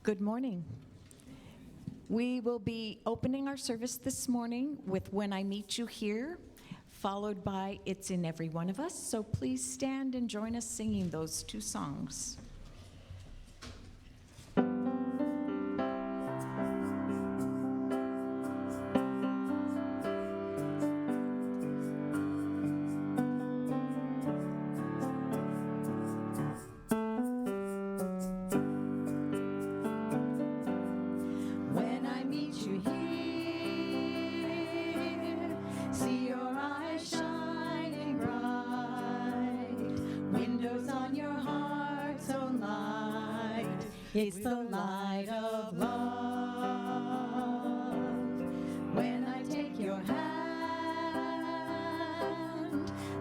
Good morning. We will be opening our service this morning with When I Meet You Here, followed by It's in Every One of Us. So please stand and join us singing those two songs. It's the light of love. When I take your hand,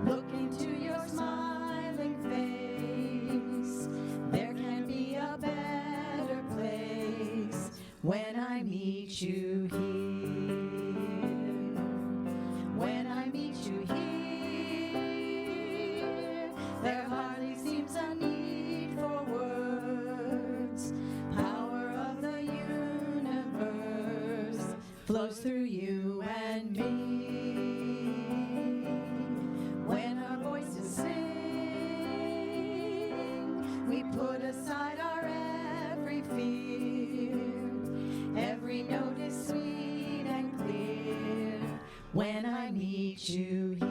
look into your smiling face, there can't be a better place when I meet you here. When I meet you here, there hardly seems a need for words. Power of the universe flows through you and me. When our voices sing, we put aside our every fear. Every note is sweet and clear when I meet you here.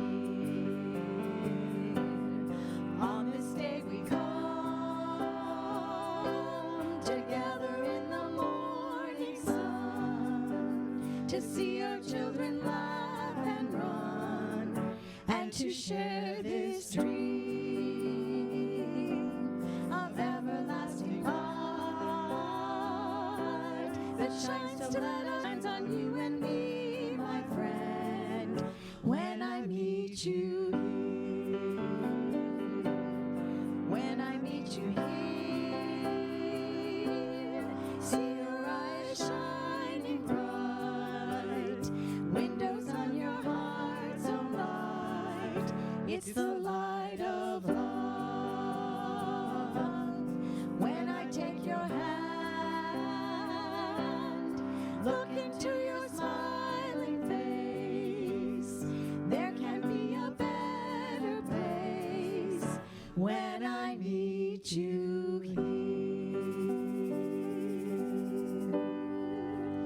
On this day we come together in the morning sun to see our children laugh and run and to share this dream of everlasting light that shines to let us shines on you and me, my friend, when I meet you here. When I meet you here, see your eyes shining bright, windows on your heart so light. It's the light of love. When I take your hand, look into your smiling face, there can't be a better place when I meet you here.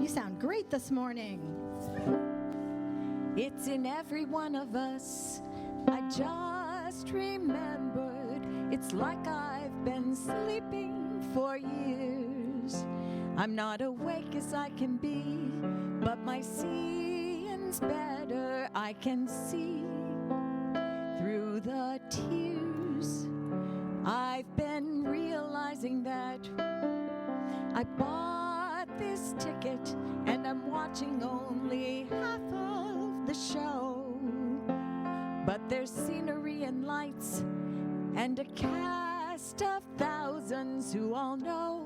You sound great this morning. It's in every one of us. I just remembered. It's like I've been sleeping for years. I'm not awake as I can be, but my seeing's better. I can see through the tears. I've been realizing that I bought this ticket and I'm watching only half of the show. But there's scenery and lights and a cast of thousands who all know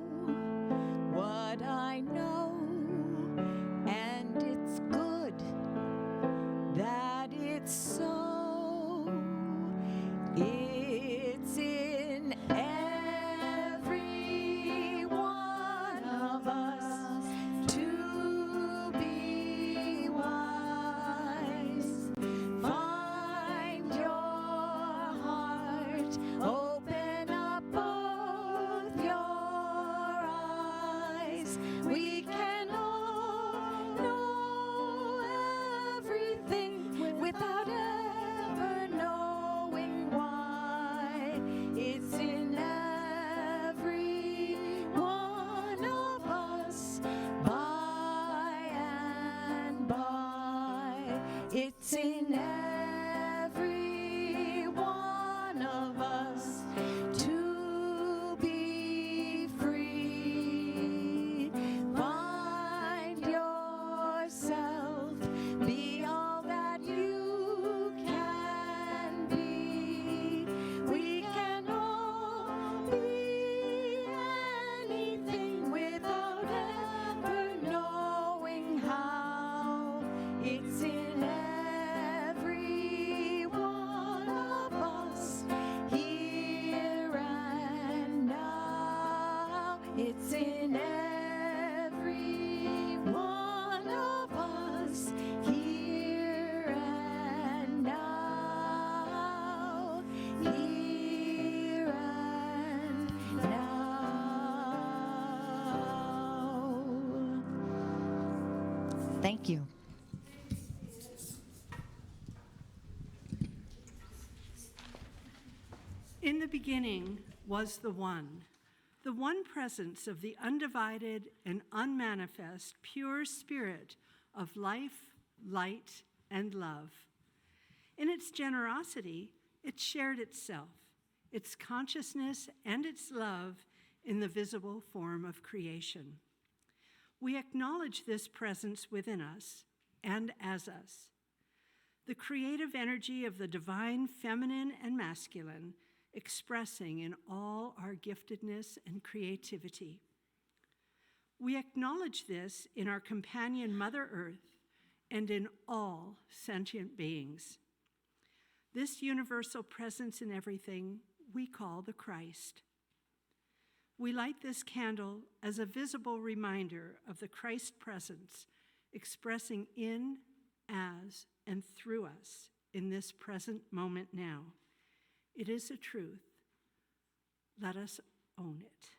what I know. And it's good that it's so. It's in every one of us to be wise. Find your heart, open up both your eyes. We can all know everything without ever knowing why. It's in every one of us, by and by. It's in every one of us to be free. Find yourself, be all that you can be. We can all be anything without ever knowing how. It's in every one of us, here and now. It's in Thank you. In the beginning was the one presence of the undivided and unmanifest, pure spirit of life, light, and love. In its generosity, it shared itself, its consciousness, and its love in the visible form of creation. We acknowledge this presence within us and as us. The creative energy of the divine feminine and masculine expressing in all our giftedness and creativity. We acknowledge this in our companion Mother Earth and in all sentient beings. This universal presence in everything we call the Christ. We light this candle as a visible reminder of the Christ presence expressing in, as, and through us in this present moment now. It is a truth. Let us own it.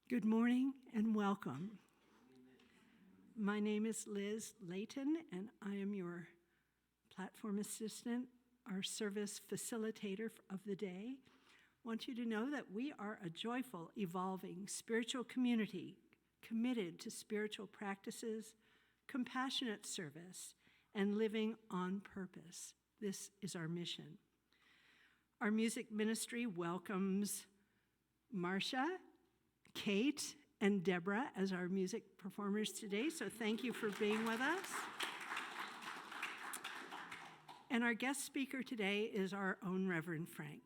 Good morning and welcome. My name is Liz Leighton, and I am your platform assistant, our service facilitator of the day. I want you to know that we are a joyful, evolving spiritual community committed to spiritual practices, compassionate service, and living on purpose. This is our mission. Our music ministry welcomes Marcia, Kate, and Deborah as our music performers today, so thank you for being with us. And our guest speaker today is our own Reverend Frank.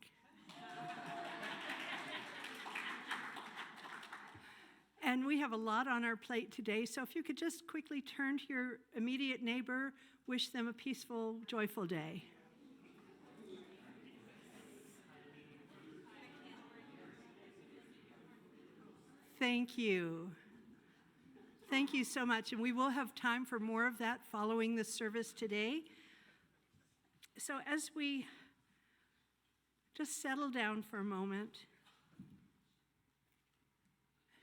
And we have a lot on our plate today, so if you could just quickly turn to your immediate neighbor, wish them a peaceful, joyful day. Thank you. Thank you so much, and we will have time for more of that following the service today. So as we just settle down for a moment,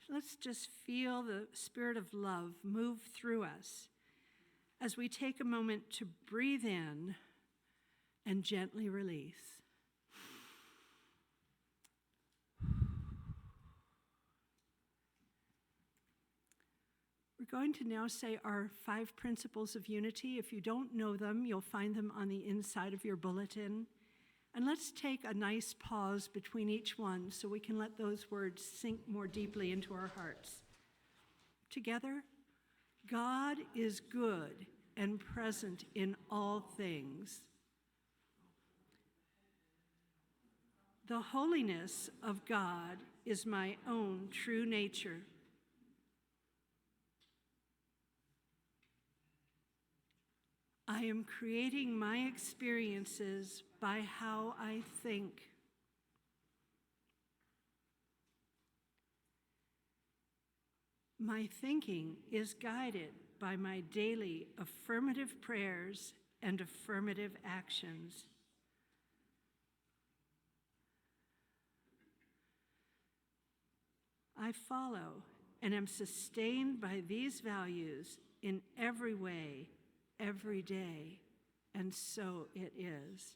let's just feel the spirit of love move through us as we take a moment to breathe in and gently release. We're going to now say our 5 principles of unity. If you don't know them, you'll find them on the inside of your bulletin. And let's take a nice pause between each one so we can let those words sink more deeply into our hearts. Together, God is good and present in all things. The holiness of God is my own true nature. I am creating my experiences by how I think. My thinking is guided by my daily affirmative prayers and affirmative actions. I follow and am sustained by these values in every way, every day, and so it is.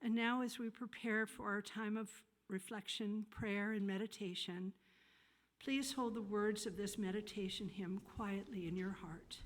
And now, as we prepare for our time of reflection, prayer, and meditation, please hold the words of this meditation hymn quietly in your heart.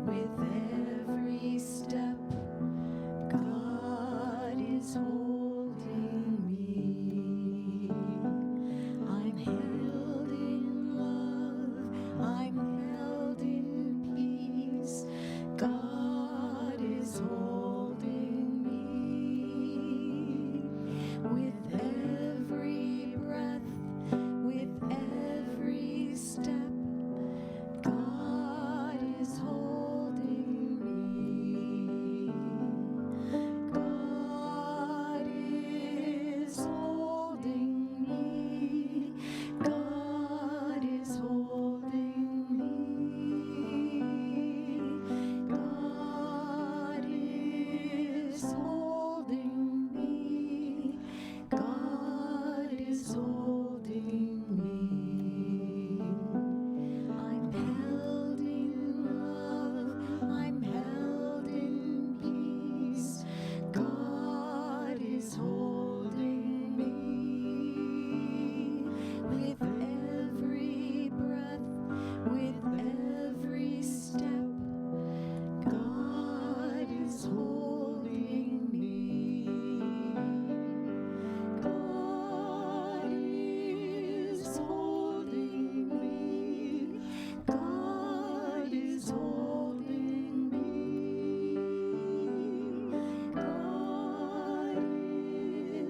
With every step is holding me. God is holding me. I'm held in love. I'm held in peace. God is holding me. With every breath, with every step, God is holding me. God is holding me. God is holding me. God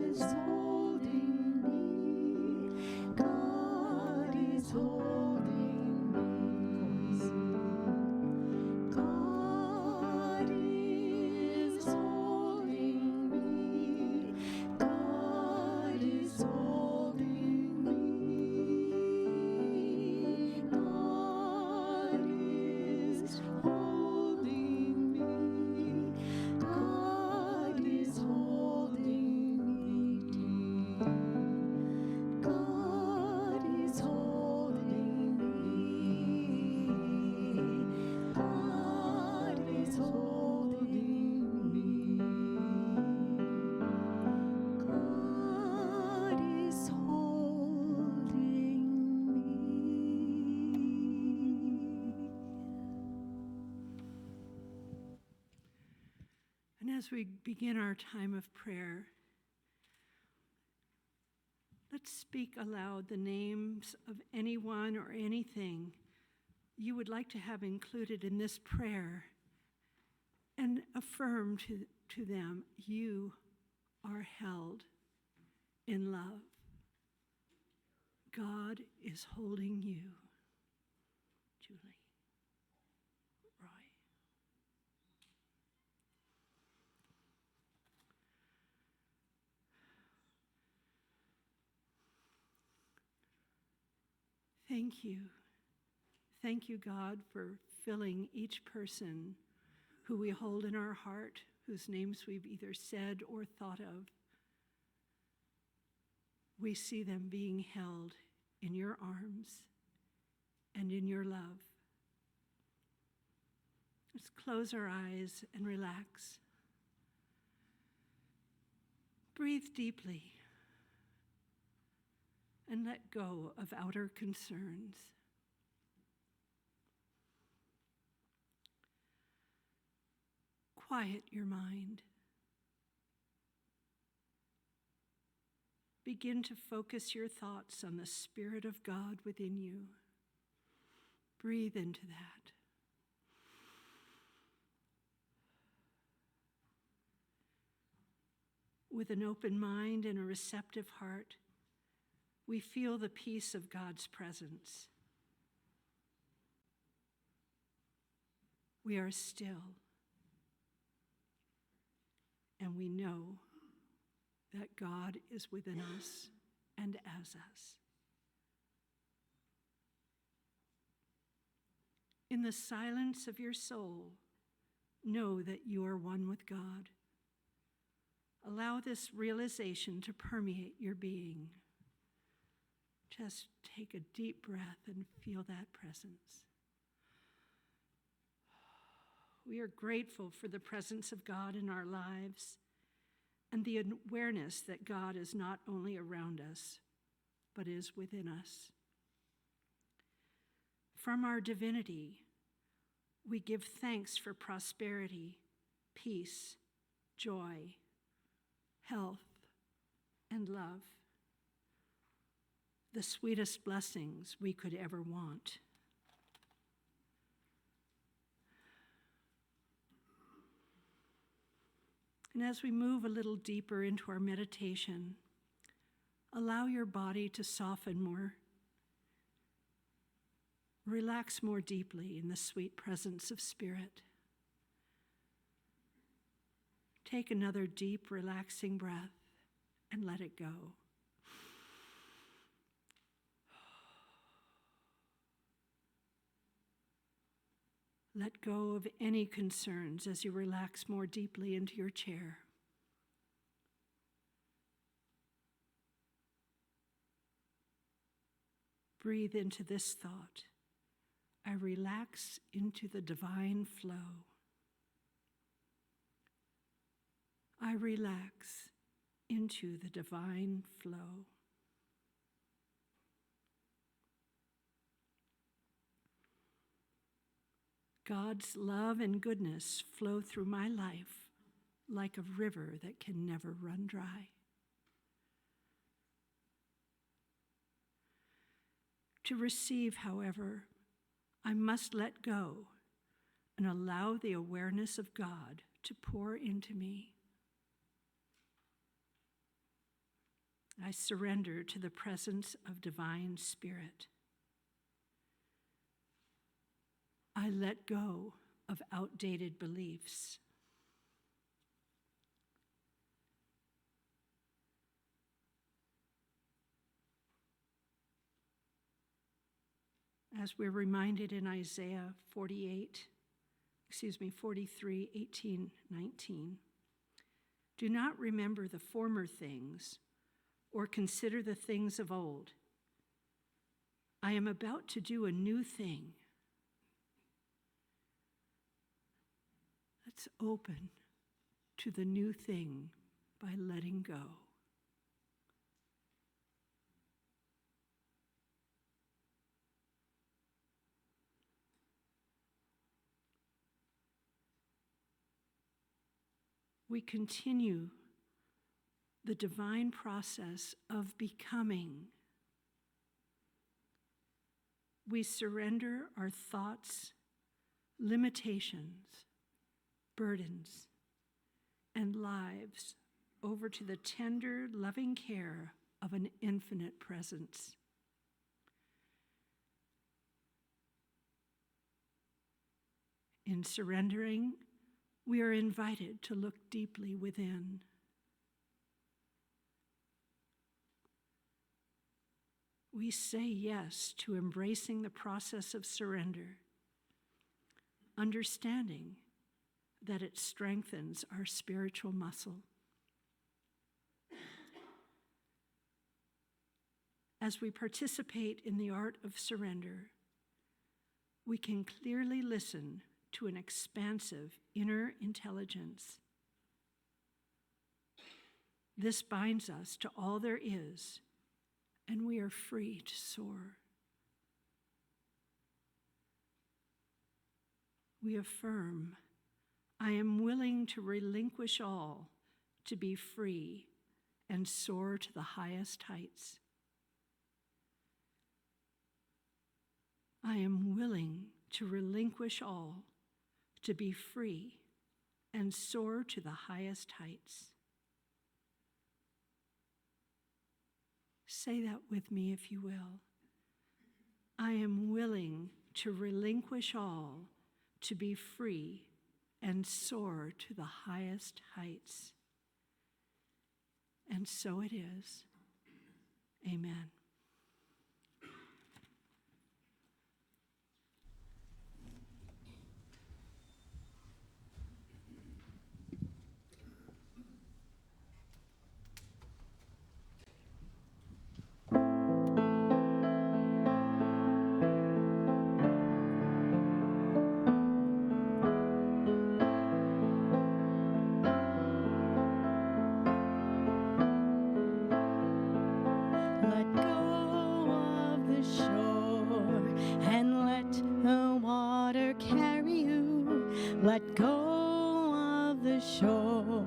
is holding me. God is holding me. God is holding me. God is holding me. God is holding me. God is holding me. God is holding me. God is holding me. God is holding me. And as we begin our time of prayer, let's speak aloud the names of anyone or anything you would like to have included in this prayer and affirm to them, you are held in love. God is holding you. Julie, Roy. Thank you. Thank you, God, for filling each person who we hold in our heart, whose names we've either said or thought of. We see them being held in your arms and in your love. Let's close our eyes and relax. Breathe deeply and let go of outer concerns. Quiet your mind. Begin to focus your thoughts on the Spirit of God within you. Breathe into that. With an open mind and a receptive heart, we feel the peace of God's presence. We are still, and we know that God is within us and as us. In the silence of your soul, know that you are one with God. Allow this realization to permeate your being. Just take a deep breath and feel that presence. We are grateful for the presence of God in our lives and the awareness that God is not only around us, but is within us. From our divinity, we give thanks for prosperity, peace, joy, health, and love, the sweetest blessings we could ever want. And as we move a little deeper into our meditation, allow your body to soften more. Relax more deeply in the sweet presence of Spirit. Take another deep, relaxing breath and let it go. Let go of any concerns as you relax more deeply into your chair. Breathe into this thought. I relax into the divine flow. I relax into the divine flow. God's love and goodness flow through my life like a river that can never run dry. To receive, however, I must let go and allow the awareness of God to pour into me. I surrender to the presence of divine Spirit. I let go of outdated beliefs. As we're reminded in Isaiah 43, 18, 19, do not remember the former things or consider the things of old. I am about to do a new thing. Let's open to the new thing by letting go. We continue the divine process of becoming. We surrender our thoughts, limitations, burdens, and lives over to the tender, loving care of an infinite presence. In surrendering, we are invited to look deeply within. We say yes to embracing the process of surrender, understanding that it strengthens our spiritual muscle. As we participate in the art of surrender, we can clearly listen to an expansive inner intelligence. This binds us to all there is, and we are free to soar. We affirm, I am willing to relinquish all to be free and soar to the highest heights. I am willing to relinquish all to be free and soar to the highest heights. Say that with me if you will. I am willing to relinquish all to be free and soar to the highest heights. And so it is. Amen. Let go of the shore and let the water carry you. Let go of the shore,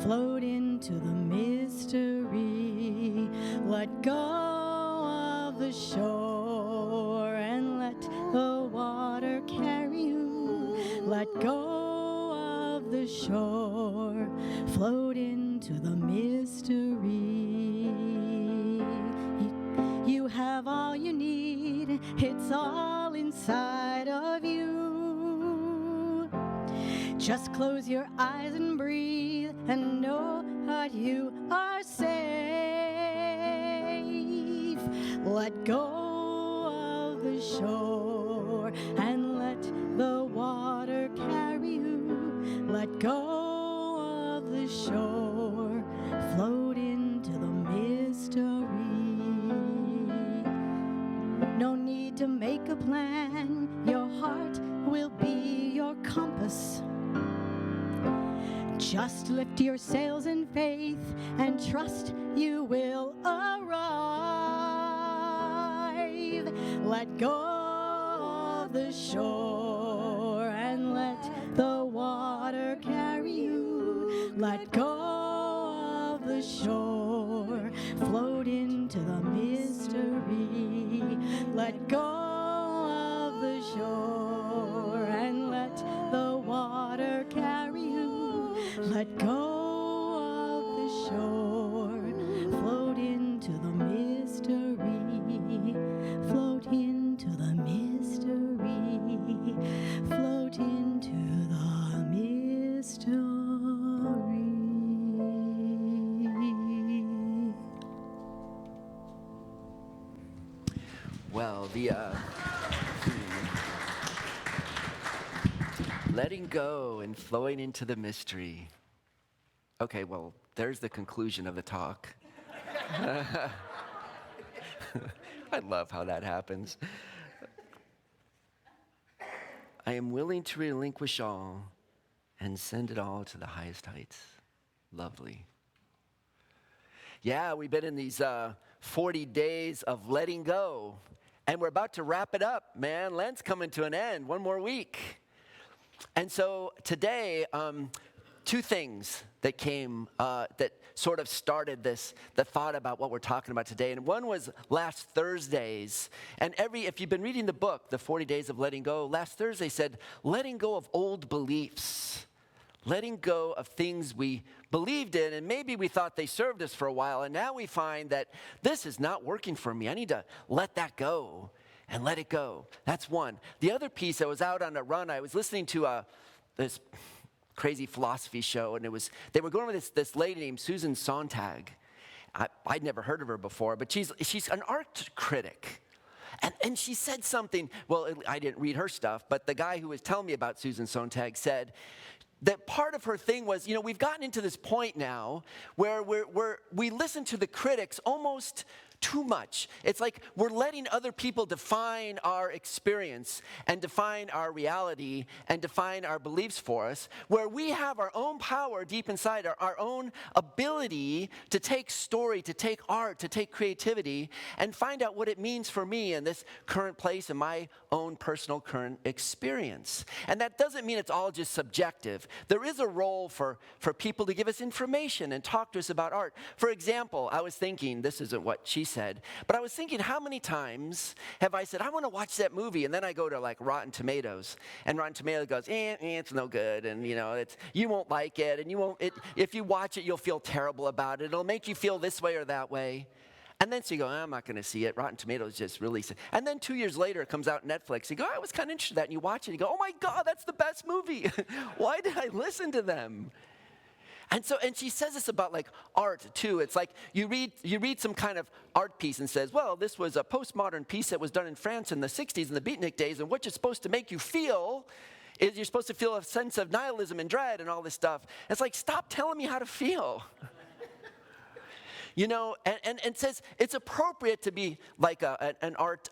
float into the mystery. Let go of the shore and let the water carry you. Let go of the shore, float into the mystery. You have all you need, it's all inside of you. Just close your eyes and breathe and know that you are safe. Let go of the shore and let the water of the shore, float into the mystery. No need to make a plan, your heart will be your compass. Just lift your sails in faith and trust you will arrive. Let go of the shore and let the water carry you. Let go of the shore, float into the mystery. Let go of the shore and let the water carry you. Let go of the shore, float into the mystery. Float into the mystery. Float into the mystery. Well, letting go and flowing into the mystery. Okay, well, there's the conclusion of the talk. I love how that happens. I am willing to relinquish all and send it all to the highest heights. Lovely. Yeah, we've been in these 40 days of letting go, and we're about to wrap it up, man. Lent's coming to an end, one more week. And so today, two things that came, that sort of started the thought about what we're talking about today. And one was last Thursday's. And if you've been reading the book, The 40 Days of Letting Go, last Thursday said, letting go of old beliefs. Letting go of things we believed in, and maybe we thought they served us for a while, and now we find that this is not working for me. I need to let that go and let it go. That's one. The other piece, I was out on a run. I was listening to this crazy philosophy show, and they were going with this lady named Susan Sontag. I'd never heard of her before, but she's an art critic. And she said something, well, I didn't read her stuff, but the guy who was telling me about Susan Sontag said that part of her thing was, we've gotten into this point now where we listen to the critics almost too much. It's like we're letting other people define our experience and define our reality and define our beliefs for us, where we have our own power deep inside, our own ability to take story, to take art, to take creativity, and find out what it means for me in this current place in my own personal current experience. And that doesn't mean it's all just subjective. There is a role for people to give us information and talk to us about art. For example, I was thinking, this isn't what she said, but I was thinking, how many times have I said, I want to watch that movie, and then I go to like Rotten Tomatoes, and Rotten Tomatoes goes, it's no good, and you won't like it, and if you watch it, you'll feel terrible about it. It'll make you feel this way or that way. And then so you go, I'm not going to see it. Rotten Tomatoes just released it. And then 2 years later, it comes out on Netflix. You go, I was kind of interested in that. And you watch it, and you go, oh my God, that's the best movie. Why did I listen to them? And she says this about like art too. It's like you read some kind of art piece and says, well, this was a postmodern piece that was done in France in the 60s in the beatnik days, and what you're supposed to make you feel is you're supposed to feel a sense of nihilism and dread and all this stuff. And it's like, stop telling me how to feel. And says it's appropriate to be like an art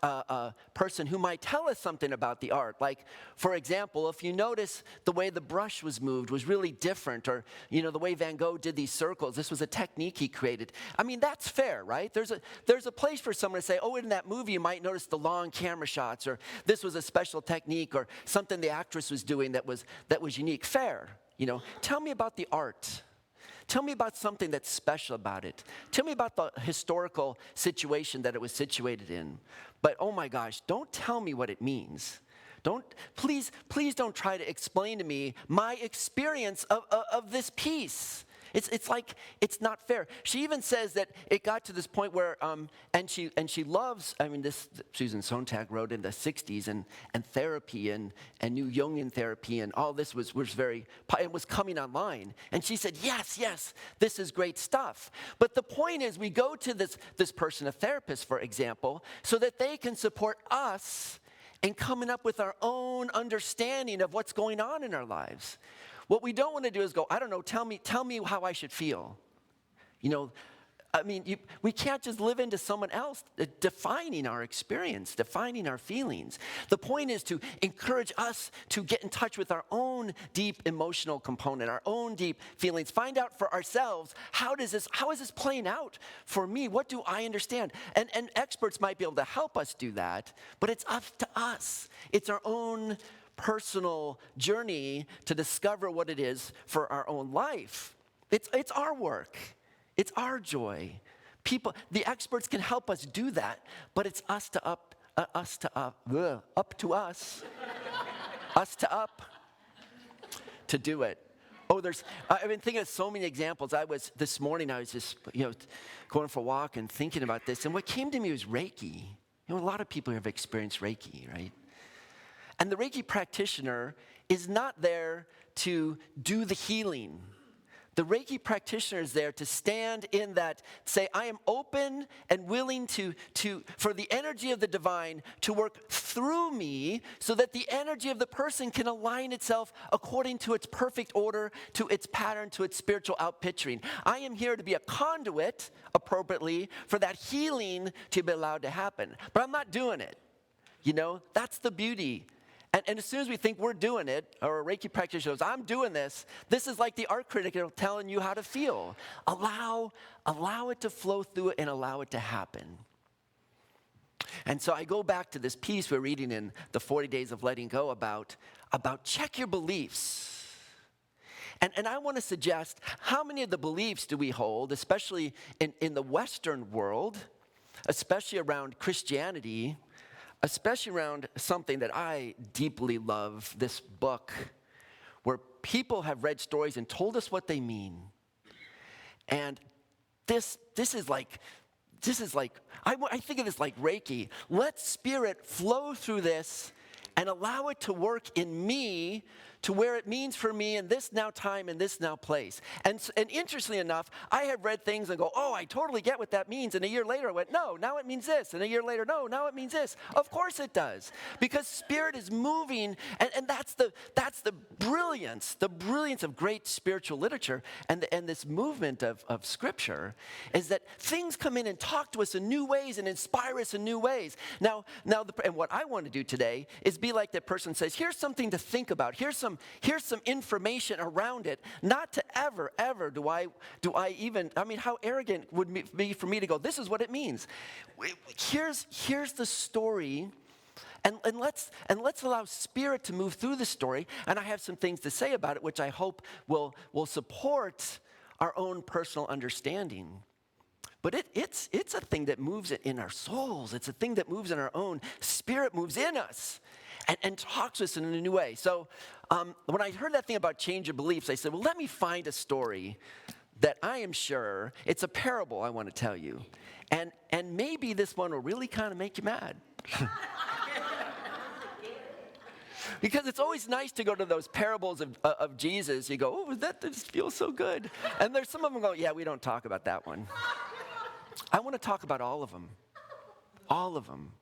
person who might tell us something about the art. Like, for example, if you notice the way the brush was moved was really different, or, the way Van Gogh did these circles, this was a technique he created. I mean, that's fair, right? There's a place for someone to say, oh, in that movie you might notice the long camera shots, or this was a special technique, or something the actress was doing that was unique. Fair, Tell me about the art. Tell me about something that's special about it. Tell me about the historical situation that it was situated in. But oh my gosh, don't tell me what it means. Please don't try to explain to me my experience of this piece. It's like, it's not fair. She even says that it got to this point where, and she loves, this Susan Sontag wrote in the 60s, and therapy and new Jungian therapy and all this was it was coming online. And she said, yes, this is great stuff. But the point is, we go to this person, a therapist, for example, so that they can support us in coming up with our own understanding of what's going on in our lives. What we don't want to do is go, I don't know, tell me how I should feel. You know, I mean, we can't just live into someone else defining our experience, defining our feelings. The point is to encourage us to get in touch with our own deep emotional component, our own deep feelings. Find out for ourselves, how is this playing out for me? What do I understand? And experts might be able to help us do that, but it's up to us. It's our own personal journey to discover what it is for our own life. It's our work. It's our joy. The experts can help us do that, but it's up to us to do it. Oh, I've been thinking of so many examples. This morning I was just, going for a walk and thinking about this, and what came to me was Reiki. A lot of people have experienced Reiki, right? And the Reiki practitioner is not there to do the healing. The Reiki practitioner is there to stand in that, say, I am open and willing for the energy of the divine to work through me so that the energy of the person can align itself according to its perfect order, to its pattern, to its spiritual outpicturing. I am here to be a conduit, appropriately, for that healing to be allowed to happen. But I'm not doing it. That's the beauty. And as soon as we think we're doing it, or a Reiki practitioner goes, I'm doing this is like the art critic telling you how to feel. Allow it to flow through it and allow it to happen. And so I go back to this piece we're reading in the 40 Days of Letting Go about check your beliefs. And I want to suggest, how many of the beliefs do we hold, especially in the Western world, especially around Christianity, especially around something that I deeply love, this book, where people have read stories and told us what they mean. And this is like, I think of this like Reiki. Let spirit flow through this and allow it to work in me to where it means for me in this now time, in this now place. And interestingly enough, I have read things and go, oh, I totally get what that means. And a year later I went, no, now it means this. And a year later, no, now it means this. Of course it does. Because spirit is moving, and that's the brilliance of great spiritual literature and this movement of scripture, is that things come in and talk to us in new ways and inspire us in new ways. Now, and what I want to do today is be like that person says, here's something to think about. Here's some information around it. Not to ever do I even, how arrogant would it be for me to go, this is what it means. Here's the story, and let's allow spirit to move through the story. And I have some things to say about it, which I hope will support our own personal understanding. But it's a thing that moves in our souls. It's a thing that moves in our own. Spirit moves in us and talks to us in a new way. So when I heard that thing about change of beliefs, I said, well, let me find a story that I am sure, it's a parable I want to tell you. And maybe this one will really kind of make you mad. Because it's always nice to go to those parables of Jesus. You go, oh, that just feels so good. And there's some of them go, yeah, we don't talk about that one. I want to talk about all of them. All of them.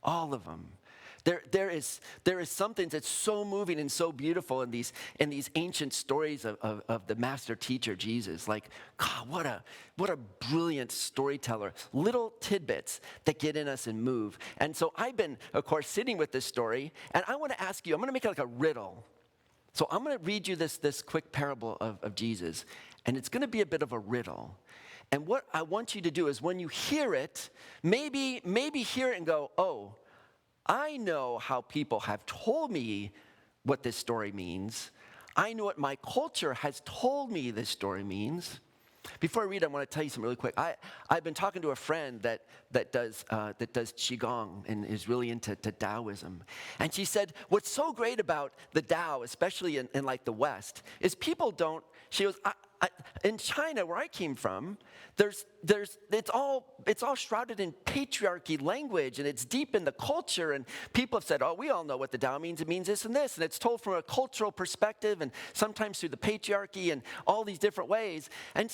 All of them. There is something that's so moving and so beautiful in these ancient stories of the master teacher Jesus. Like, God, what a brilliant storyteller. Little tidbits that get in us and move. And so I've been, of course, sitting with this story, and I want to ask you, I'm going to make it like a riddle. So I'm going to read you this quick parable of Jesus, and it's going to be a bit of a riddle. And what I want you to do is when you hear it, maybe hear it and go, oh, I know how people have told me what this story means. I know what my culture has told me this story means. Before I read, I want to tell you something really quick. I've been talking to a friend that does Qigong and is really into Taoism. And she said, what's so great about the Tao, especially in like the West, is people don't, she goes, in China, where I came from, it's all shrouded in patriarchy language, and it's deep in the culture. And people have said, "Oh, we all know what the Tao means. It means this and this," and it's told from a cultural perspective, and sometimes through the patriarchy and all these different ways. And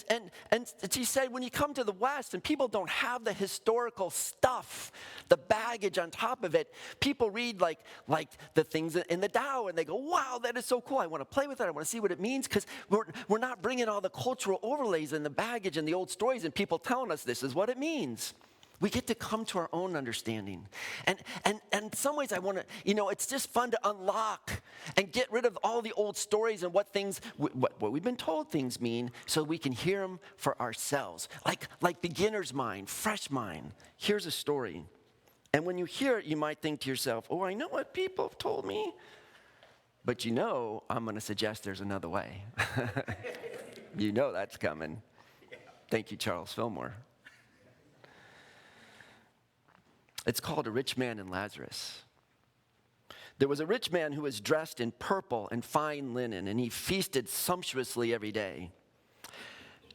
she said, when you come to the West, and people don't have the historical stuff, the baggage on top of it, people read like the things in the Tao, and they go, "Wow, that is so cool. I want to play with it. I want to see what it means," because we're not bringing all the cultural overlays and the baggage and the old stories and people telling us this is what it means. We get to come to our own understanding. And in some ways I want to, it's just fun to unlock and get rid of all the old stories and what we've been told things mean, so we can hear them for ourselves. Like beginner's mind, fresh mind. Here's a story. And when you hear it, you might think to yourself, "Oh, I know what people have told me." But I'm going to suggest there's another way. That's coming. Thank you, Charles Fillmore. It's called A Rich Man and Lazarus. There was a rich man who was dressed in purple and fine linen, and he feasted sumptuously every day.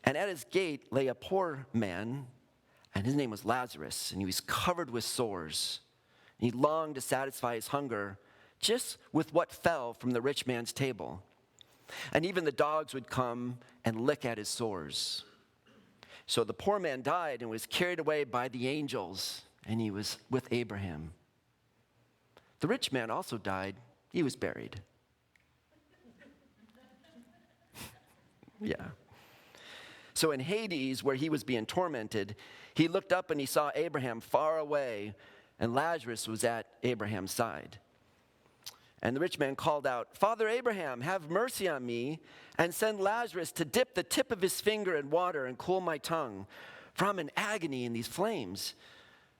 And at his gate lay a poor man, and his name was Lazarus, and he was covered with sores. And he longed to satisfy his hunger just with what fell from the rich man's table. And even the dogs would come and lick at his sores. So the poor man died and was carried away by the angels, and he was with Abraham. The rich man also died. He was buried. Yeah. So in Hades, where he was being tormented, he looked up and he saw Abraham far away, and Lazarus was at Abraham's side. And the rich man called out, "Father Abraham, have mercy on me, and send Lazarus to dip the tip of his finger in water and cool my tongue, for I'm in agony in these flames."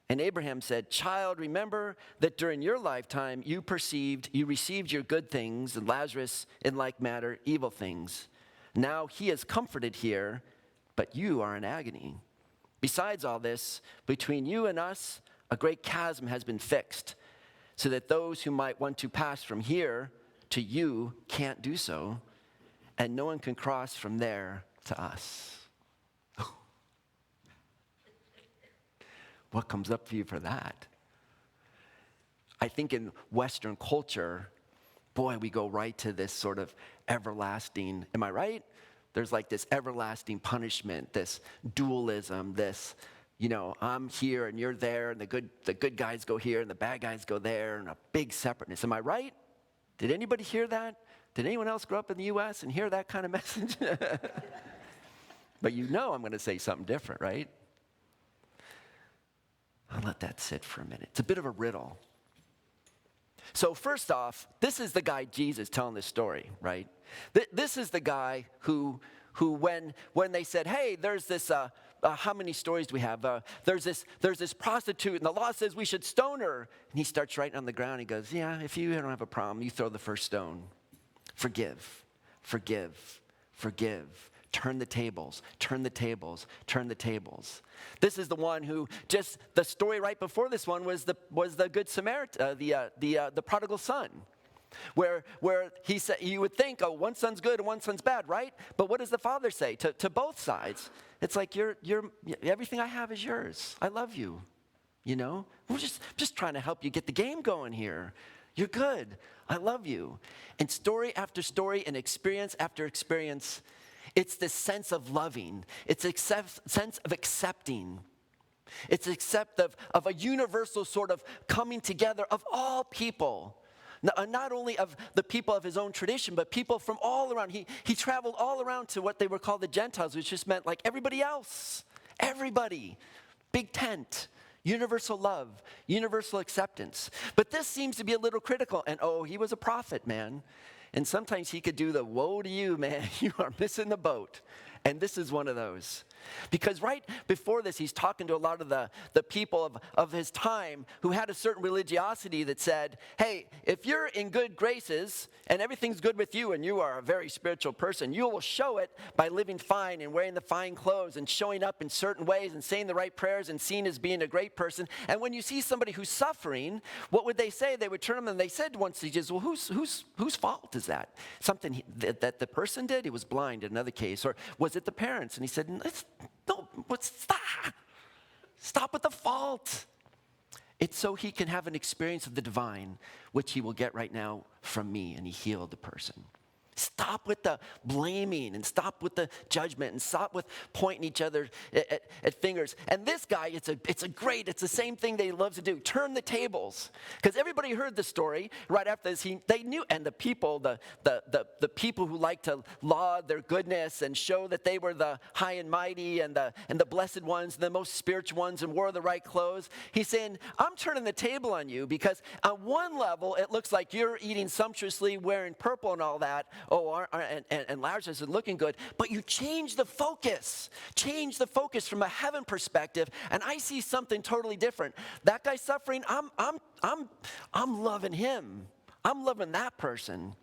And Abraham said, "Child, remember that during your lifetime you received your good things, and Lazarus in like manner evil things. Now he is comforted here, but you are in agony. Besides all this, between you and us, a great chasm has been fixed, so that those who might want to pass from here to you can't do so, and no one can cross from there to us." What comes up for you for that? I think in Western culture, boy, we go right to this sort of everlasting, am I right? There's like this everlasting punishment, this dualism, this, I'm here and you're there, and the good guys go here and the bad guys go there, and a big separateness. Am I right? Did anybody hear that? Did anyone else grow up in the U.S. and hear that kind of message? But I'm going to say something different, right? I'll let that sit for a minute. It's a bit of a riddle. So first off, this is the guy Jesus telling this story, right? This is the guy who when they said, "Hey, there's this, how many stories do we have? There's this prostitute, and the law says we should stone her." And he starts writing on the ground. He goes, "Yeah, if you don't have a problem, you throw the first stone. Forgive, forgive, forgive. Turn the tables, turn the tables, turn the tables." This is the one who the story right before this one was the Good Samaritan, the prodigal son, where he said, you would think, oh, one son's good and one son's bad, right? But what does the father say to both sides? It's like, you're everything I have is yours. I love you. We're just trying to help you get the game going here. You're good. I love you. And story after story and experience after experience, it's this sense of loving. It's a sense of accepting. It's acceptive of a universal sort of coming together of all people. Not only of the people of his own tradition, but people from all around. He traveled all around to what they were called the Gentiles, which just meant like everybody else. Everybody. Big tent. Universal love. Universal acceptance. But this seems to be a little critical. And he was a prophet, man. And sometimes he could do the woe to you, man. You are missing the boat. And this is one of those. Because right before this, he's talking to a lot of the people of his time who had a certain religiosity that said, hey, if you're in good graces and everything's good with you and you are a very spiritual person, you will show it by living fine and wearing the fine clothes and showing up in certain ways and saying the right prayers and seen as being a great person. And when you see somebody who's suffering, what would they say? They would turn to him and they said once to Jesus, well, whose fault is that? Something that the person did? He was blind in another case. Or was it the parents? And he said, stop with the fault. It's so he can have an experience of the divine, which he will get right now from me, and he healed the person. Stop with the blaming and stop with the judgment and stop with pointing each other at fingers. And this guy, it's the same thing that he loves to do. Turn the tables. Because everybody heard the story right after this. They knew, and the people who like to laud their goodness and show that they were the high and mighty and the blessed ones, the most spiritual ones, and wore the right clothes. He's saying, I'm turning the table on you because on one level, it looks like you're eating sumptuously, wearing purple and all that. And Lazarus is looking good, but you change the focus from a heaven perspective, and I see something totally different. That guy suffering, I'm loving him. I'm loving that person.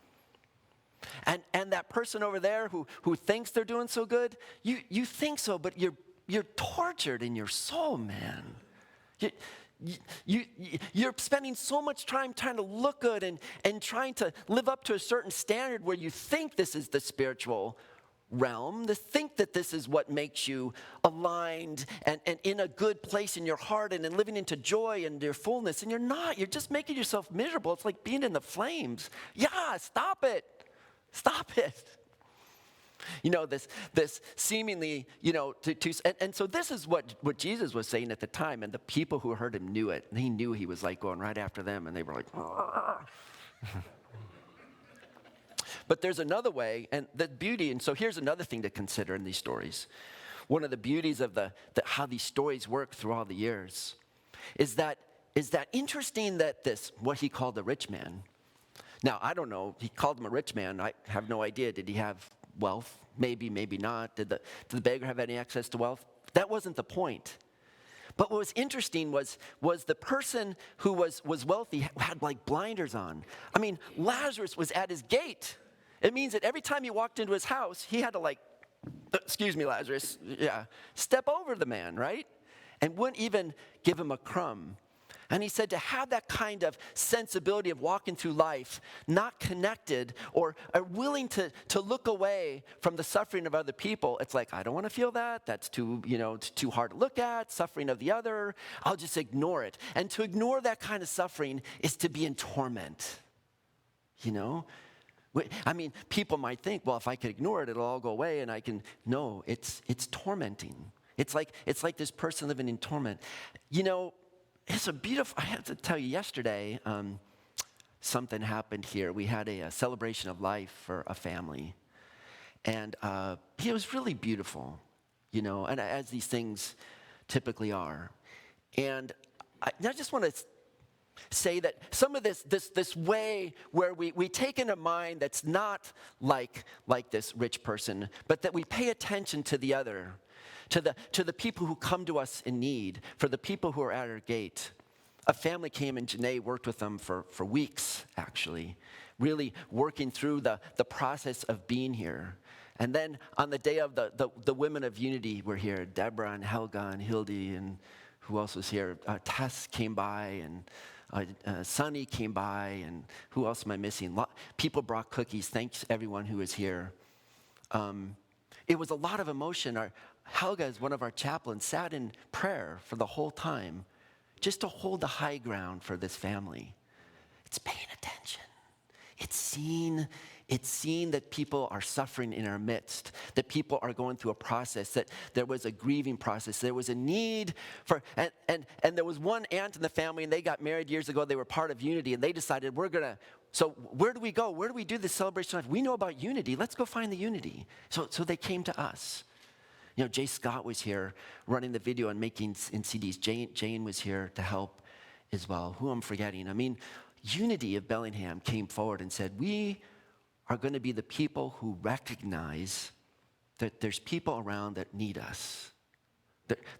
And that person over there who thinks they're doing so good, you think so, but you're tortured in your soul, man. You're spending so much time trying to look good and trying to live up to a certain standard where you think this is the spiritual realm, to think that this is what makes you aligned and in a good place in your heart and in living into joy and your fullness, and you're not. You're just making yourself miserable. It's like being in the flames. Yeah, stop it. Stop it. This seemingly, and so this is what Jesus was saying at the time, and the people who heard him knew it. And he knew he was like going right after them, and they were like, But there's another way, and the beauty, and so here's another thing to consider in these stories. One of the beauties of how these stories work through all the years is that interesting that what he called the rich man. Now, I don't know, he called him a rich man. I have no idea. Did he have wealth? Maybe, maybe not. Did the beggar have any access to wealth? That wasn't the point. But what was interesting was the person who was wealthy had like blinders on. I mean, Lazarus was at his gate. It means that every time he walked into his house, he had to excuse me, Lazarus, step over the man, right? And wouldn't even give him a crumb. And he said to have that kind of sensibility of walking through life, not connected or willing to look away from the suffering of other people. It's like, I don't want to feel that. That's too hard to look at. Suffering of the other. I'll just ignore it. And to ignore that kind of suffering is to be in torment. I mean, people might think, well, if I could ignore it, it'll all go away and I can. No, it's tormenting. It's like this person living in torment. It's a beautiful, I had to tell you yesterday, something happened here. We had a celebration of life for a family. And it was really beautiful, and as these things typically are. And I just want to say that some of this way where we take in a mind that's not like this rich person, but that we pay attention to the other, to the people who come to us in need, for the people who are at our gate. A family came and Janae worked with them for weeks, actually, really working through the process of being here. And then on the day of the women of unity were here, Deborah and Helga and Hildy, and who else was here? Tess came by, and Sunny came by, and who else am I missing? People brought cookies. Thanks everyone who was here. It was a lot of emotion. Helga, is one of our chaplains, sat in prayer for the whole time just to hold the high ground for this family. It's paying attention. It's seeing that people are suffering in our midst, that people are going through a process, that there was a grieving process, there was a need for, and there was one aunt in the family, and they got married years ago. They were part of Unity, and they decided, so where do we go? Where do we do this celebration of life? We know about unity. Let's go find the unity. So they came to us. Jay Scott was here running the video and making in CDs. Jane was here to help as well. Who I'm forgetting? I mean, Unity of Bellingham came forward and said, we are going to be the people who recognize that there's people around that need us.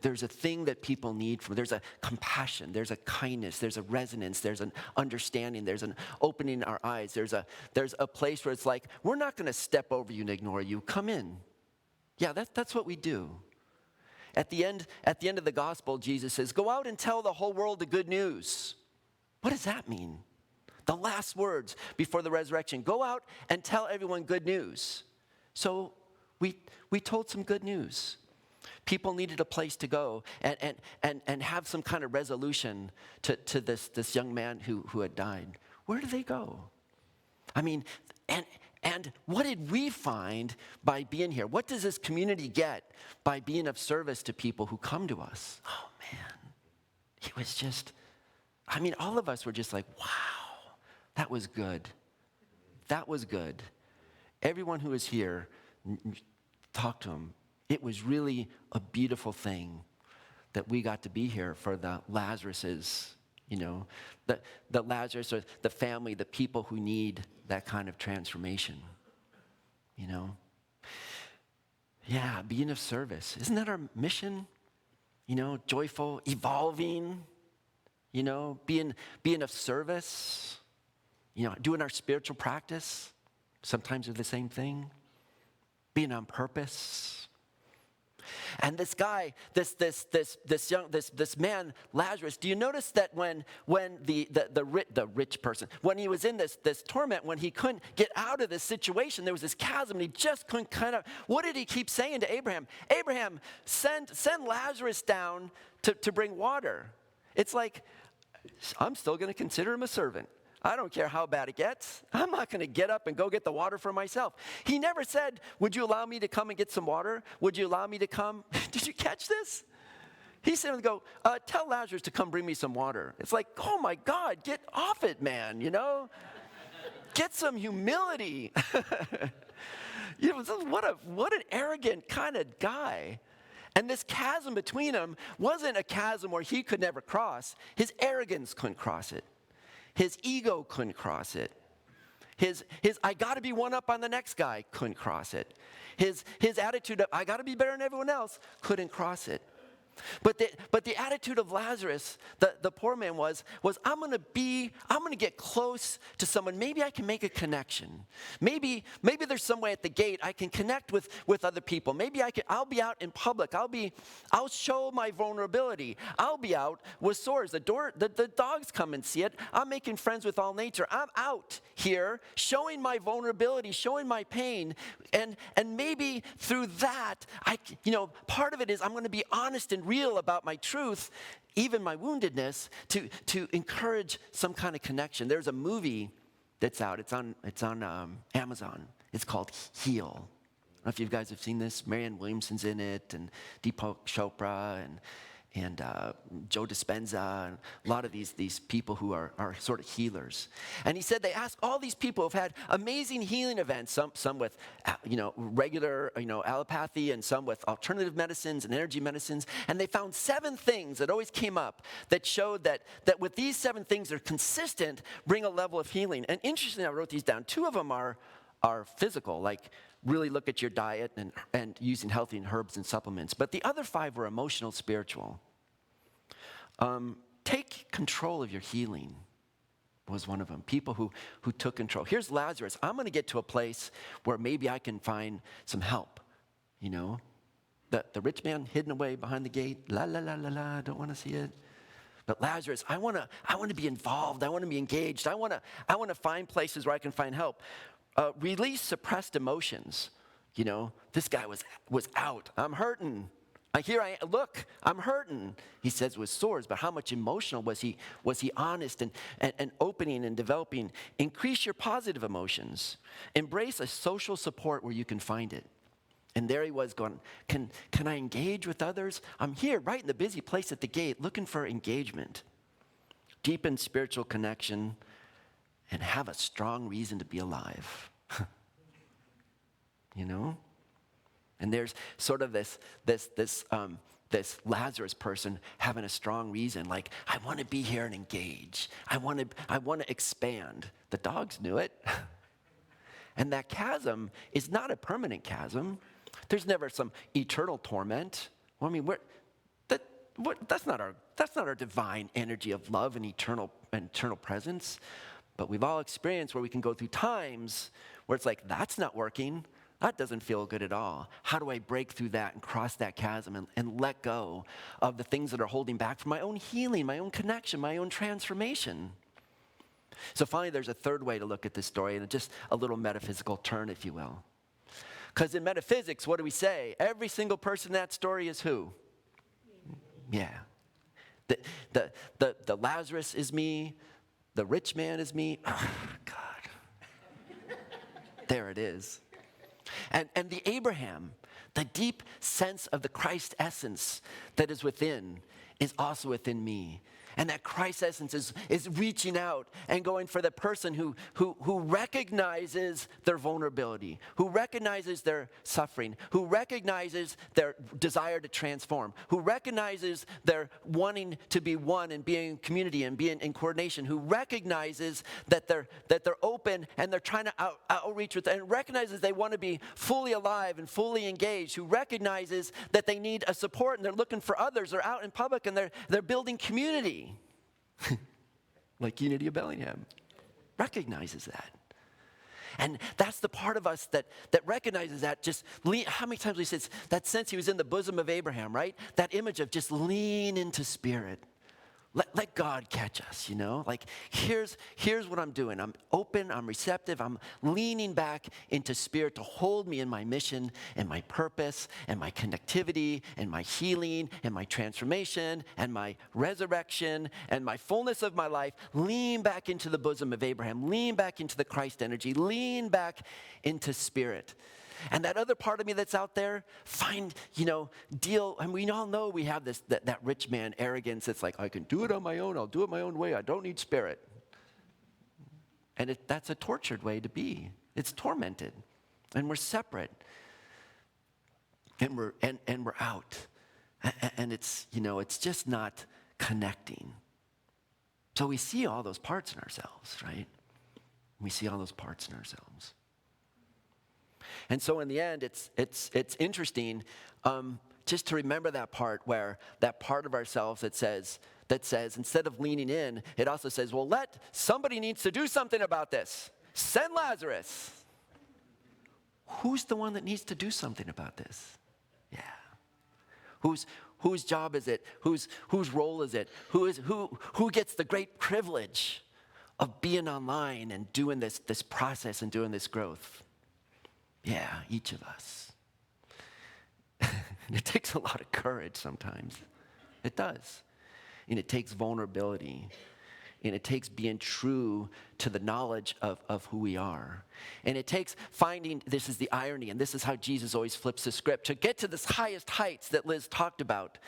There's a thing that people need from. There's a compassion, there's a kindness, there's a resonance, there's an understanding, there's an opening our eyes. There's a place where it's like, we're not going to step over you and ignore you. Come in. Yeah, that's what we do. At the end of the gospel, Jesus says, go out and tell the whole world the good news. What does that mean? The last words before the resurrection. Go out and tell everyone good news. So we told some good news. People needed a place to go and have some kind of resolution to this young man who had died. Where do they go? I mean, and what did we find by being here? What does this community get by being of service to people who come to us? Oh, man. It was just, I mean, all of us were just like, wow, that was good. That was good. Everyone who was here, talk to them. It was really a beautiful thing that we got to be here for the Lazaruses, you know, the Lazarus or the family, the people who need that kind of transformation, you know. Yeah, being of service. Isn't that our mission? You know, joyful, evolving, you know, being of service, you know, doing our spiritual practice. Sometimes they're the same thing. Being on purpose. And this guy, this man, Lazarus, do you notice that when the rich person, when he was in this torment, when he couldn't get out of this situation, there was this chasm, and he just couldn't kind of, what did he keep saying to Abraham? Abraham, send Lazarus down to bring water. It's like, I'm still going to consider him a servant. I don't care how bad it gets. I'm not going to get up and go get the water for myself. He never said, would you allow me to come and get some water? Would you allow me to come? Did you catch this? He said, tell Lazarus to come bring me some water. It's like, oh my God, get off it, man, you know? Get some humility. You know, what an arrogant kind of guy. And this chasm between them wasn't a chasm where he could never cross. His arrogance couldn't cross it. His ego couldn't cross it. His I got to be one up on the next guy couldn't cross it. His attitude of I got to be better than everyone else couldn't cross it. But the attitude of Lazarus, the poor man was I'm going to get close to someone. Maybe I can make a connection. Maybe there's some way at the gate I can connect with other people. Maybe I'll be out in public. I'll show my vulnerability. I'll be out with sores. The dogs come and see it. I'm making friends with all nature. I'm out here showing my vulnerability, showing my pain, and maybe through that part of it is I'm going to be honest and real about my truth, even my woundedness, to encourage some kind of connection. There's a movie that's out. It's on Amazon. It's called Heal. I don't know if you guys have seen this. Marianne Williamson's in it, and Deepak Chopra, and Joe Dispenza, and a lot of these people who are sort of healers. And he said they asked all these people who've had amazing healing events, some with regular allopathy, and some with alternative medicines and energy medicines, and they found 7 things that always came up that showed that with these 7 things that are consistent, bring a level of healing. And interestingly, I wrote these down. 2 of them are physical, like really look at your diet and using healthy herbs and supplements. But the other 5 were emotional, spiritual. Take control of your healing was one of them. People who took control. Here's Lazarus. I'm going to get to a place where maybe I can find some help. You know, the rich man hidden away behind the gate. La la la la la. Don't want to see it. But Lazarus, I want to be involved. I want to be engaged. I want to find places where I can find help. Release suppressed emotions. You know, this guy was out. I'm hurting. Look, I'm hurting. He says with sores, but how much emotional was he? Was he honest and opening and developing? Increase your positive emotions. Embrace a social support where you can find it. And there he was going, can I engage with others? I'm here right in the busy place at the gate looking for engagement. Deepen spiritual connection and have a strong reason to be alive. You know? And there's sort of this Lazarus person having a strong reason, like, I want to be here and engage. I want to expand. The dogs knew it. And that chasm is not a permanent chasm. There's never some eternal torment. Well, I mean, that's not our divine energy of love and eternal presence. But we've all experienced where we can go through times where it's like, that's not working. That doesn't feel good at all. How do I break through that and cross that chasm and let go of the things that are holding back from my own healing, my own connection, my own transformation? So finally, there's a third way to look at this story, and just a little metaphysical turn, if you will. Because in metaphysics, what do we say? Every single person in that story is who? Yeah. The Lazarus is me. The rich man is me. Oh, God. There it is. And the Abraham, the deep sense of the Christ essence that is within, is also within me. And that Christ essence is reaching out and going for the person who recognizes their vulnerability, who recognizes their suffering, who recognizes their desire to transform, who recognizes their wanting to be one and be in community and be in coordination, who recognizes that they're open and they're trying to outreach with, and recognizes they want to be fully alive and fully engaged, who recognizes that they need a support and they're looking for others, they're out in public and they're building community. Like Unity of Bellingham recognizes that. And that's the part of us that recognizes that. How many times we said that sense he was in the bosom of Abraham, right? That image of just lean into spirit. Let God catch us, you know? Like, here's what I'm doing. I'm open, I'm receptive, I'm leaning back into spirit to hold me in my mission and my purpose and my connectivity and my healing and my transformation and my resurrection and my fullness of my life. Lean back into the bosom of Abraham. Lean back into the Christ energy. Lean back into spirit. And that other part of me that's out there, deal, and we all know we have that rich man arrogance. It's like, I can do it on my own. I'll do it my own way. I don't need spirit. And that's a tortured way to be. It's tormented. And we're separate. And we're out. And it's just not connecting. So we see all those parts in ourselves, right? We see all those parts in ourselves. And so in the end, it's interesting just to remember that part of ourselves that says instead of leaning in, it also says, well, somebody needs to do something about this. Send Lazarus. Who's the one that needs to do something about this? Yeah. Whose job is it? Whose role is it? Who gets the great privilege of being online and doing this process and doing this growth? Yeah, each of us. It takes a lot of courage sometimes. It does. And it takes vulnerability. And it takes being true to the knowledge of who we are. And it takes finding, this is the irony, and this is how Jesus always flips the script. To get to this highest heights that Liz talked about,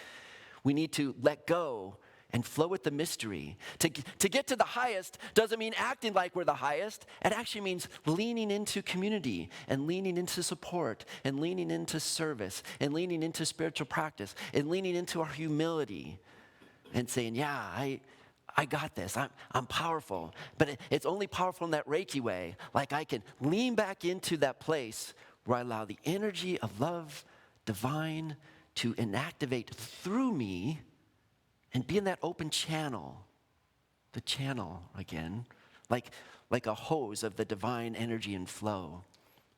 we need to let go and flow with the mystery. To get to the highest doesn't mean acting like we're the highest. It actually means leaning into community and leaning into support and leaning into service and leaning into spiritual practice and leaning into our humility and saying, yeah, I got this. I'm powerful. But it's only powerful in that Reiki way. Like I can lean back into that place where I allow the energy of love, divine, to inactivate through me and be in that open channel, the channel again, like a hose of the divine energy and flow,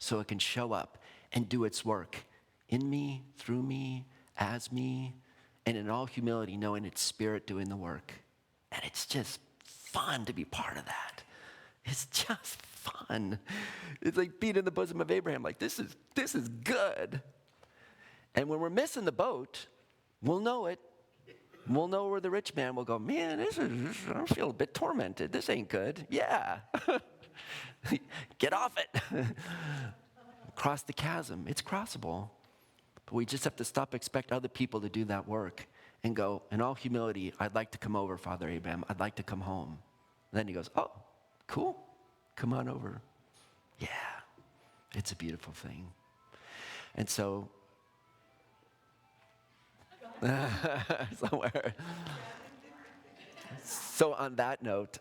so it can show up and do its work in me, through me, as me, and in all humility, knowing it's spirit doing the work. And it's just fun to be part of that. It's just fun. It's like being in the bosom of Abraham, like this is good. And when we're missing the boat, we'll know it. We'll know where the rich man will go, man, I feel a bit tormented. This ain't good. Yeah. Get off it. Cross the chasm. It's crossable. But we just have to stop expect other people to do that work and go, in all humility, I'd like to come over, Father Abraham. I'd like to come home. And then he goes, oh, cool. Come on over. Yeah. It's a beautiful thing. And so, somewhere. So on that note,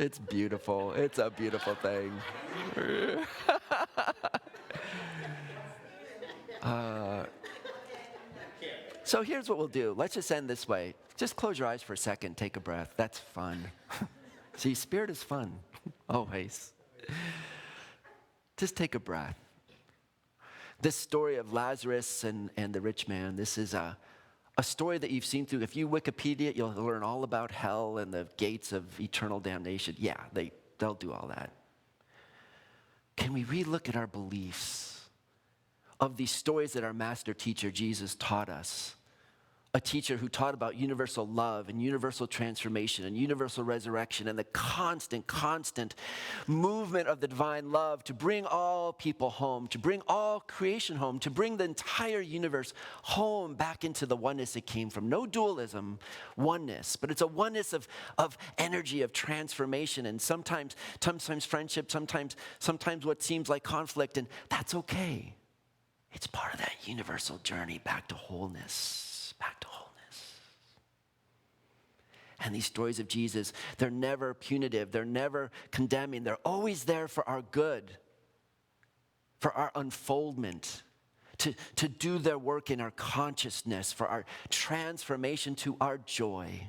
It's beautiful. It's a beautiful thing. So here's what we'll do. Let's just end this way. Just close your eyes for a second. Take a breath. That's fun. See, spirit is fun. Always. Just take a breath. This story of Lazarus and the rich man, this is a story that you've seen through. If you Wikipedia, you'll learn all about hell and the gates of eternal damnation. Yeah, they'll do all that. Can we relook at our beliefs of these stories that our master teacher, Jesus, taught us? A teacher who taught about universal love and universal transformation and universal resurrection and the constant movement of the divine love to bring all people home, to bring all creation home, to bring the entire universe home back into the oneness it came from. No dualism, oneness, but it's a oneness of energy, of transformation, and sometimes friendship, sometimes what seems like conflict, and that's okay. It's part of that universal journey back to wholeness. Back to wholeness. And these stories of Jesus, they're never punitive, they're never condemning, they're always there for our good, for our unfoldment, to do their work in our consciousness, for our transformation to our joy,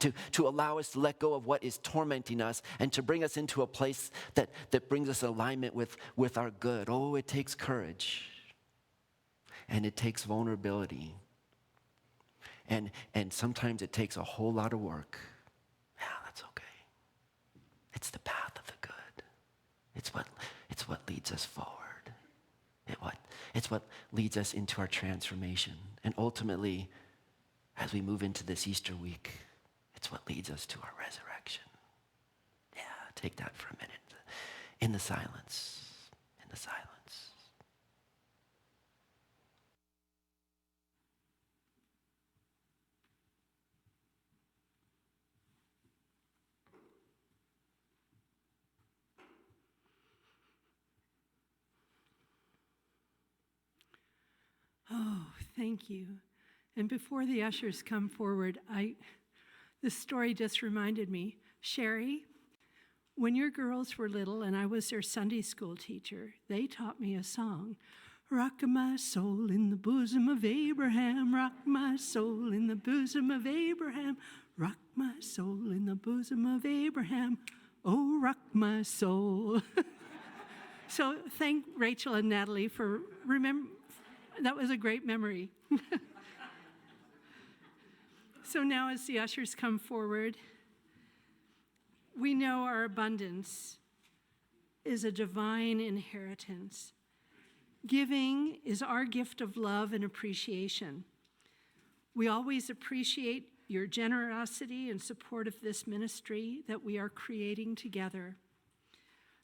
to allow us to let go of what is tormenting us and to bring us into a place that brings us in alignment with our good. Oh, it takes courage, and it takes vulnerability. And sometimes it takes a whole lot of work. Yeah, that's okay. It's the path of the good. It's what leads us forward. It's what leads us into our transformation. And ultimately, as we move into this Easter week, it's what leads us to our resurrection. Yeah, take that for a minute. In the silence. In the silence. Oh, thank you. And before the ushers come forward, this story just reminded me. Sherry, when your girls were little and I was their Sunday school teacher, they taught me a song. Rock my soul in the bosom of Abraham, rock my soul in the bosom of Abraham, rock my soul in the bosom of Abraham, oh, rock my soul. So thank Rachel and Natalie for that was a great memory. So now as the ushers come forward, we know our abundance is a divine inheritance. Giving is our gift of love and appreciation. We always appreciate your generosity and support of this ministry that we are creating together.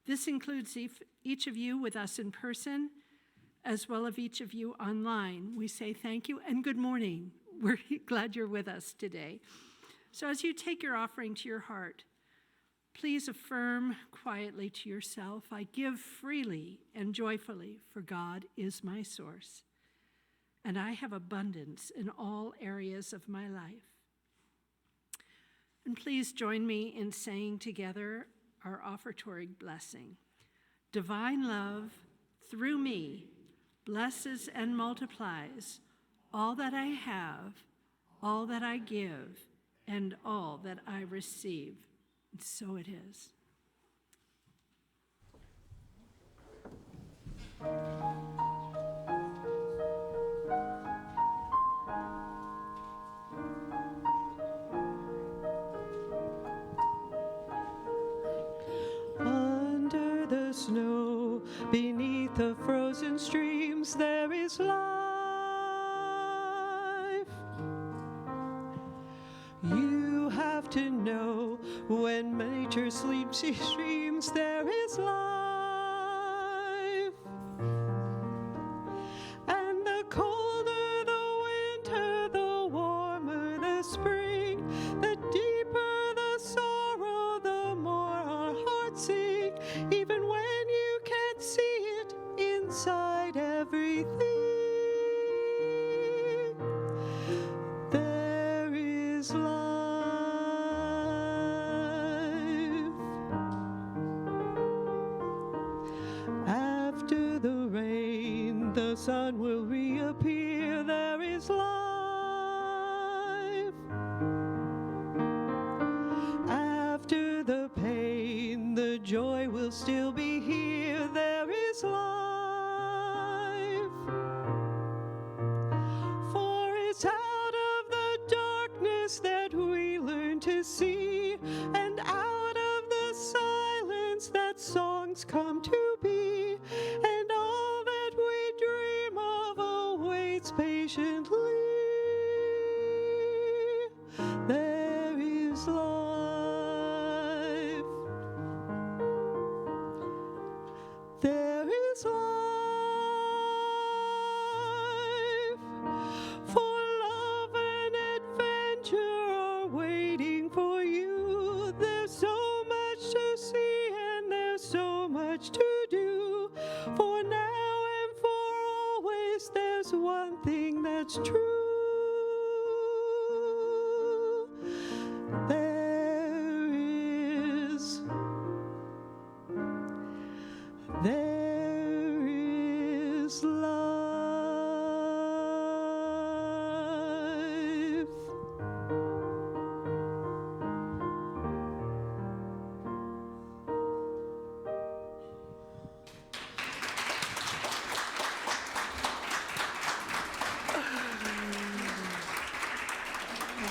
This includes each of you with us in person, as well as each of you online. We say thank you and good morning. We're glad you're with us today. So as you take your offering to your heart, please affirm quietly to yourself, I give freely and joyfully, for God is my source, and I have abundance in all areas of my life. And please join me in saying together our offertory blessing. Divine love, through me, blesses and multiplies all that I have, all that I give, and all that I receive. And so it is. Under the snow, beneath the frozen streams, there is life. You have to know, when nature sleeps, she dreams, there is life. And the colder the winter, the warmer the spring, the deeper the sorrow, the more our hearts sing, even when you can't see it inside everything. There is life. the sun will reappear. There is life. After the pain, the joy will still be here. There is life. For it's out of the darkness that we learn to see, and out of the silence that songs come to be, and all that we dream of awaits patiently. There is life. There is life. For love and adventure are waiting for you. There's so much to see and there's so much to do. For now and for always, there's one thing that's true. There is life.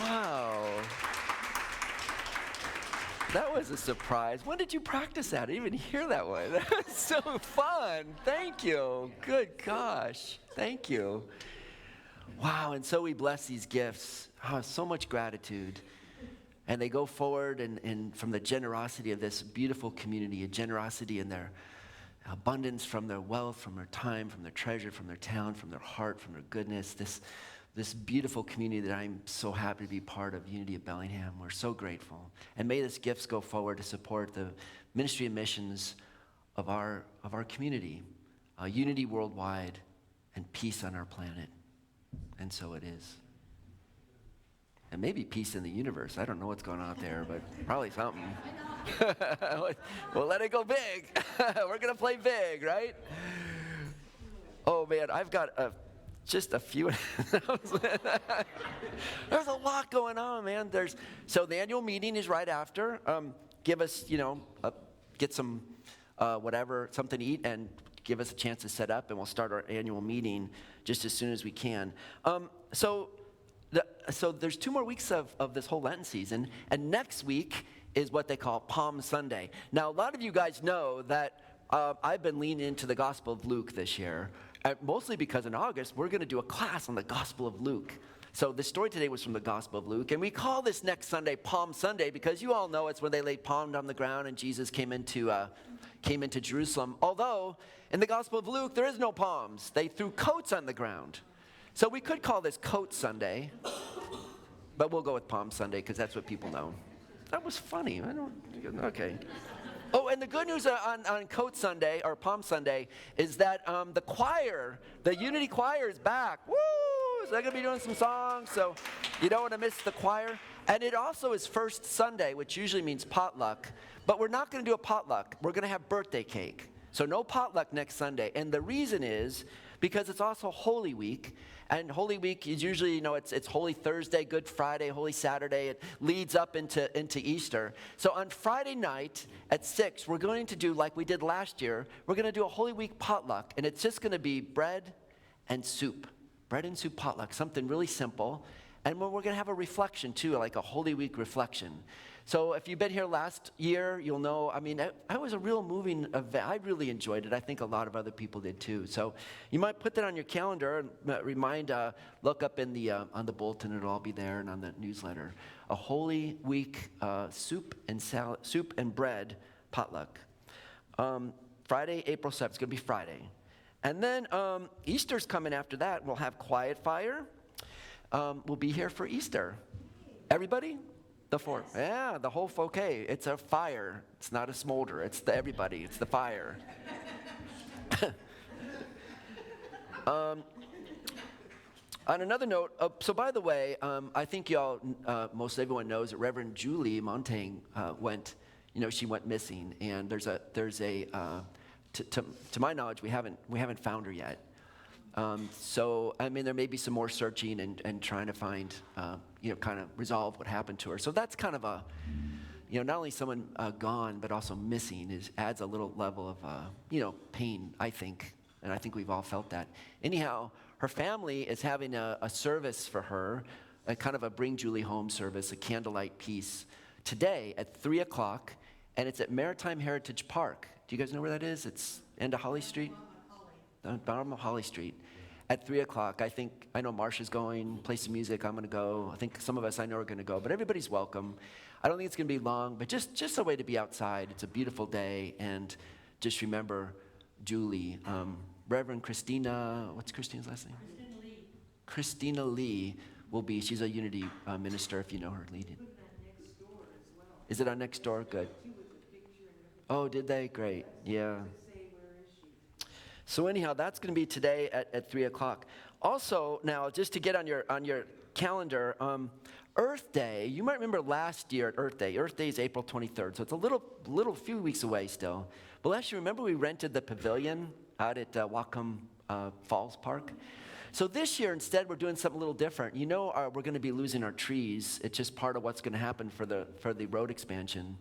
Wow. That was a surprise. When did you practice that? I didn't even hear that one. That was so fun. Thank you. Good gosh. Thank you. Wow, and so we bless these gifts. Oh, so much gratitude. And they go forward and from the generosity of this beautiful community, a generosity in their abundance, from their wealth, from their time, from their treasure, from their talent, from their heart, from their goodness. This beautiful community that I'm so happy to be part of, Unity of Bellingham. We're so grateful. And may these gifts go forward to support the ministry and missions of our community, unity worldwide, and peace on our planet. And so it is. And maybe peace in the universe. I don't know what's going on out there, but probably something. Well, let it go big. We're going to play big, right? Oh, man, I've got just a few. There's a lot going on, man. So the annual meeting is right after. Give us, get some whatever, something to eat, and give us a chance to set up, and we'll start our annual meeting just as soon as we can. So there's 2 more weeks of this whole Lenten season, and next week is what they call Palm Sunday. Now, a lot of you guys know that I've been leaning into the Gospel of Luke this year. Mostly because in August, we're going to do a class on the Gospel of Luke. So the story today was from the Gospel of Luke. And we call this next Sunday Palm Sunday because you all know it's when they laid palm on the ground and Jesus came into Jerusalem. Although in the Gospel of Luke, there is no palms. They threw coats on the ground. So we could call this Coat Sunday. But we'll go with Palm Sunday because that's what people know. That was funny. Okay. Oh, and the good news on Coat Sunday, or Palm Sunday, is that the choir, the Unity Choir is back. Woo! So they're going to be doing some songs, so you don't want to miss the choir. And it also is First Sunday, which usually means potluck. But we're not going to do a potluck. We're going to have birthday cake. So no potluck next Sunday. And the reason is because it's also Holy Week. And Holy Week is usually, it's Holy Thursday, Good Friday, Holy Saturday. It leads up into Easter. So on Friday night at 6, we're going to do, like we did last year, we're going to do a Holy Week potluck. And it's just going to be bread and soup. Bread and soup potluck, something really simple. And we're going to have a reflection too, like a Holy Week reflection. So if you've been here last year, you'll know, it was a real moving event. I really enjoyed it. I think a lot of other people did too. So you might put that on your calendar and look up in on the bulletin, it'll all be there, and on the newsletter. A Holy Week soup and bread potluck. Friday, April 7th, it's going to be Friday. And then Easter's coming after that. We'll have Quiet Fire. We'll be here for Easter. Everybody? The four. Yes. Yeah, the whole okay. It's a fire. It's not a smolder. It's everybody. It's the fire. On another note, so by the way, I think y'all, most everyone knows that Reverend Julie Montaigne went missing, and to my knowledge, we haven't found her yet. So, I mean, there may be some more searching and trying to find, kind of resolve what happened to her. So that's kind of a, not only someone gone, but also missing adds a little level of, pain, I think. And I think we've all felt that. Anyhow, her family is having a service for her, a kind of a Bring Julie Home service, a candlelight piece, today at 3 o'clock, and it's at Maritime Heritage Park. Do you guys know where that is? It's end of Holly Street? Bottom of Holly Street. At 3 o'clock, I know Marsha's going, play some music, I'm going to go. I think some of us I know are going to go, but everybody's welcome. I don't think it's going to be long, but just a way to be outside. It's a beautiful day, and just remember Julie. Reverend Christina, what's Christina's last name? Christina Lee will be, she's a Unity minister if you know her leading. Is it on next door? Good. Oh, did they? Great. Yeah. So anyhow, that's going to be today at 3 o'clock. Also, now, just to get on your calendar, Earth Day, you might remember last year at Earth Day. Earth Day is April 23rd, so it's a little few weeks away still. But last year, remember we rented the pavilion out at Whatcom Falls Park? So this year, instead, we're doing something a little different. We're going to be losing our trees. It's just part of what's going to happen for the road expansion.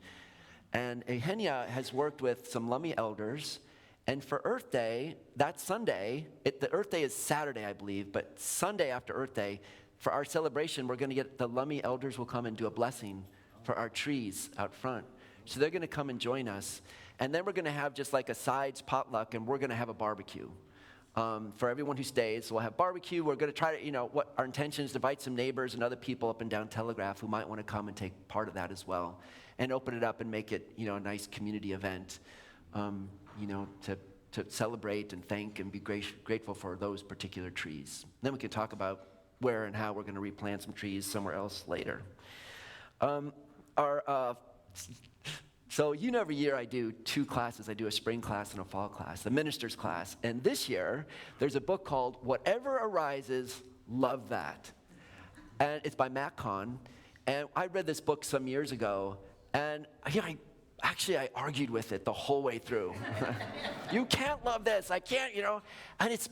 And Ehenia has worked with some Lummi elders. And for Earth Day, that Sunday, the Earth Day is Saturday, I believe, but Sunday after Earth Day, for our celebration, we're going to get the Lummi elders will come and do a blessing for our trees out front. So they're going to come and join us. And then we're going to have just like a sides potluck, and we're going to have a barbecue. For everyone who stays, we'll have barbecue. We're going to try to, what our intention is to invite some neighbors and other people up and down Telegraph who might want to come and take part of that as well, and open it up and make it, a nice community event, to celebrate and thank and be grateful for those particular trees. Then we can talk about where and how we're going to replant some trees somewhere else later. So every year I do 2 classes. I do a spring class and a fall class, the minister's class. And this year, there's a book called Whatever Arises, Love That. And it's by Matt Kahn. And I read this book some years ago, and I argued with it the whole way through. You can't love this, I can't,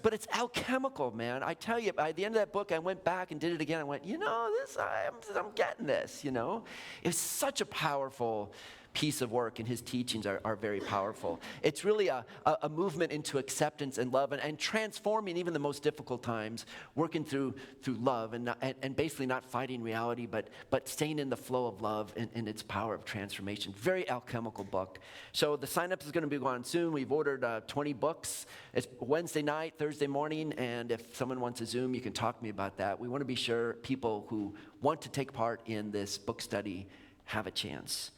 but it's alchemical, man. I tell you, by the end of that book, I went back and did it again. I went, I'm getting this, It's such a powerful piece of work, and his teachings are very powerful. It's really a movement into acceptance and love, and transforming even the most difficult times, working through love, and basically not fighting reality, but staying in the flow of love and its power of transformation. Very alchemical book. So the sign-up is going to be going on soon. We've ordered 20 books. It's Wednesday night, Thursday morning, and if someone wants a Zoom, you can talk to me about that. We want to be sure people who want to take part in this book study have a chance.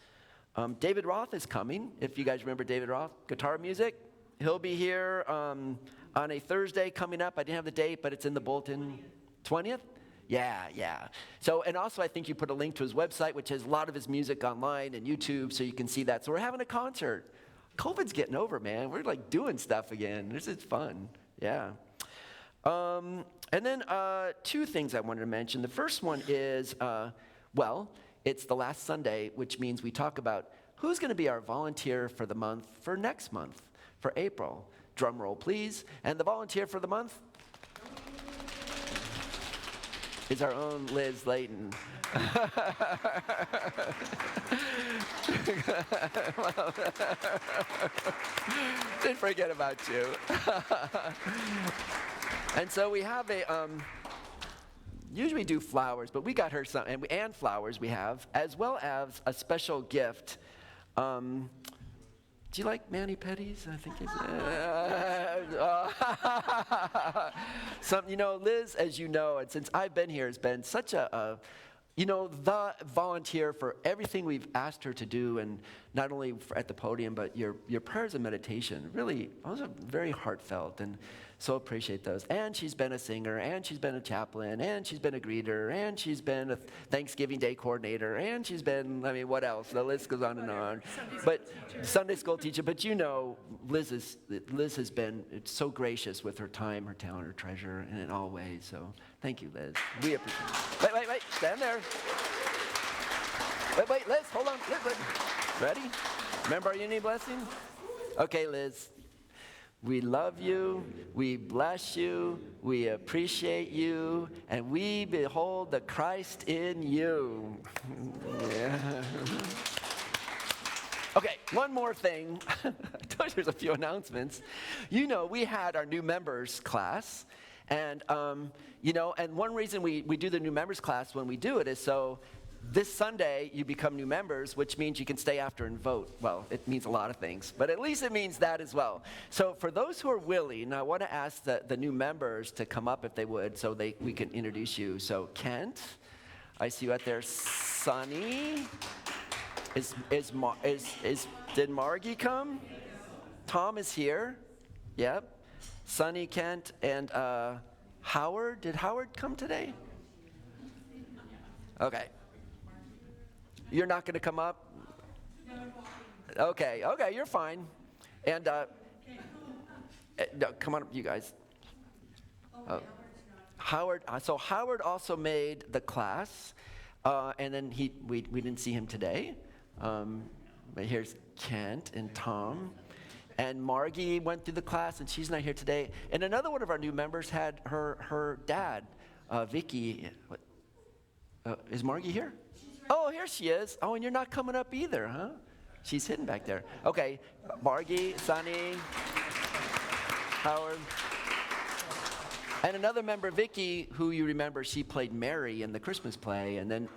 David Roth is coming. If you guys remember David Roth, guitar music, he'll be here on a Thursday coming up. I didn't have the date, but it's in the bulletin. 20th? Yeah. So, and also I think you put a link to his website, which has a lot of his music online and YouTube, so you can see that. So we're having a concert. COVID's getting over, man. We're like doing stuff again. This is fun. Yeah. And then 2 things I wanted to mention. The first one is, it's the last Sunday, which means we talk about who's going to be our volunteer for the month for next month, for April. Drum roll, please. And the volunteer for the month is our own Liz Leighton. Didn't forget about you. And so we have usually do flowers, but we got her some, and flowers we have, as well as a special gift. Do you like mani-pedis? I think it's... Liz, as you know, and since I've been here, has been such the volunteer for everything we've asked her to do, and not only at the podium, but your prayers and meditation. Really, those are very heartfelt, and so appreciate those. And she's been a singer, and she's been a chaplain, and she's been a greeter, and she's been a Thanksgiving Day coordinator, and she's been, what else? The list goes on and on. Sunday school teacher. But Liz has been so gracious with her time, her talent, her treasure, and in all ways. So thank you, Liz. We appreciate it. Wait, stand there. Wait, Liz, hold on. Liz. Ready? Remember our unity blessing? Okay, Liz. We love you, we bless you, we appreciate you, and we behold the Christ in you. Yeah. Okay, one more thing. I told you there's a few announcements. You know, we had our new members class, and and one reason we do the new members class when we do it is so this Sunday you become new members, which means you can stay after and vote. Well, it means a lot of things, but at least it means that as well. So for those who are willing, I want to ask the new members to come up if they would, so we can introduce you. So Kent, I see you out there. Sonny. Did Margie come? Tom is here. Yep. Sonny, Kent, and Howard. Did Howard come today? Okay. You're not going to come up? Okay, you're fine. And no, come on up, you guys. Howard. So Howard also made the class, and then we didn't see him today. But here's Kent and Tom. And Margie went through the class, and she's not here today. And another one of our new members had her dad, Vicky. Is Margie here? Oh, here she is. Oh, and you're not coming up either, huh? She's hidden back there. Okay, Margie, Sonny, Howard. And another member, Vicky, who you remember, she played Mary in the Christmas play, and then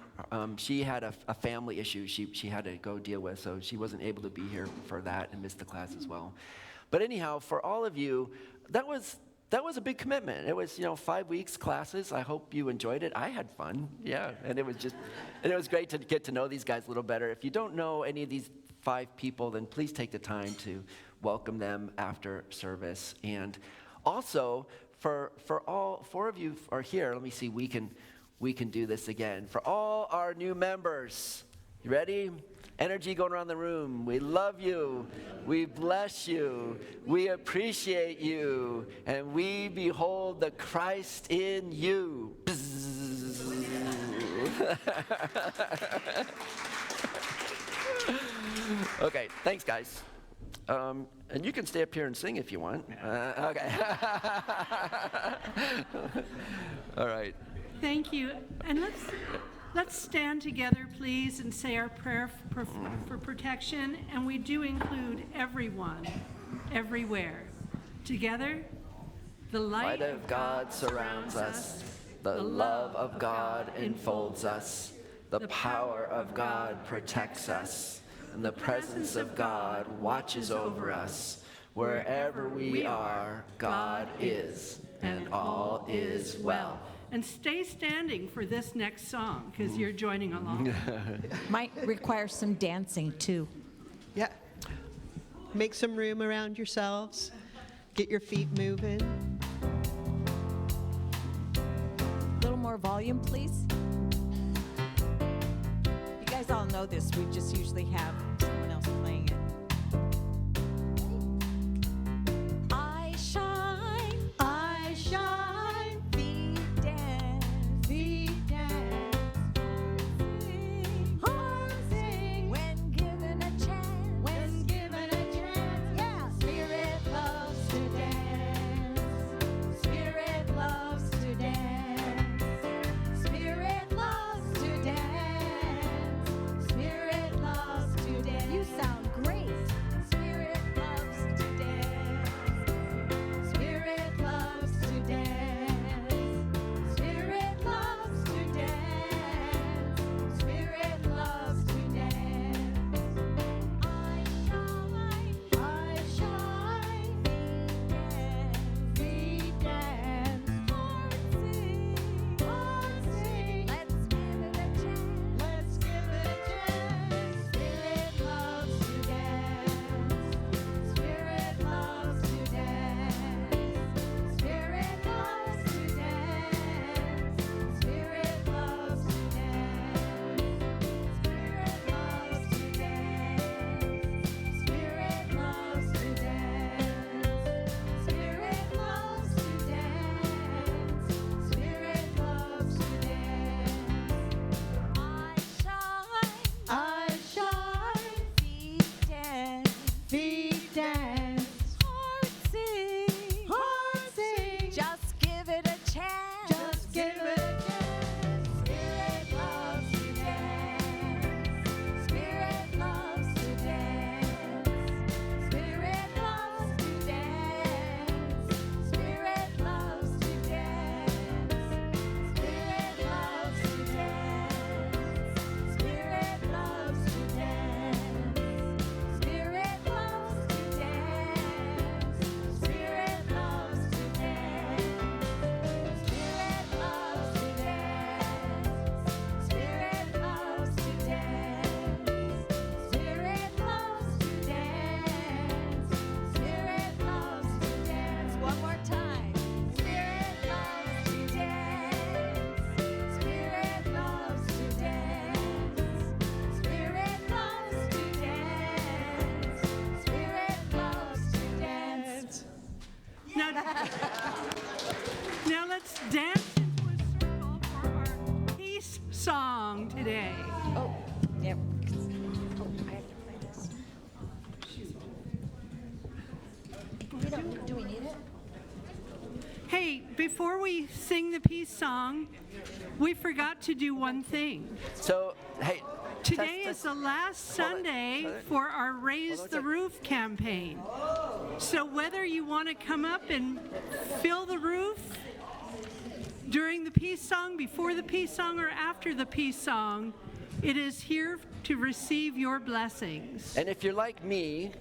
she had a family issue she had to go deal with, so she wasn't able to be here for that and missed the class as well. But anyhow, for all of you, that was a big commitment. It was 5 weeks classes. I hope you enjoyed it. I had fun, yeah, and it was great to get to know these guys a little better. If you don't know any of these 5 people, then please take the time to welcome them after service. And also, for all 4 of you are here, let me see, we can do this again. For all our new members, you ready? Energy going around the room. We love you. We bless you. We appreciate you. And we behold the Christ in you. Okay, thanks, guys. And you can stay up here and sing if you want. Okay. All right. Thank you. And let's stand together, please, and say our prayer for protection. And we do include everyone, everywhere. Together, the light of God surrounds us. The love of God enfolds us. The power of God protects us. And the presence of God watches over us. Wherever we are, God is, and all is well. And stay standing for this next song, because you're joining along. Might require some dancing, too. Yeah. Make some room around yourselves. Get your feet moving. A little more volume, please. You guys all know this. We just usually have someone else playing it. I shine, feet dance, hearts sing, when given a chance, yeah. Spirit loves to dance, Spirit loves to dance, Spirit loves to dance, Spirit loves to dance. You Now let's dance into a circle for our peace song today. Oh, yep. Oh, I have to play this. Do we need it? Hey, before we sing the peace song, we forgot to do one thing. So, hey. Today is the last Sunday for our Raise the Roof campaign. So whether you want to come up and fill the roof during the peace song, before the peace song, or after the peace song, it is here to receive your blessings. And if you're like me,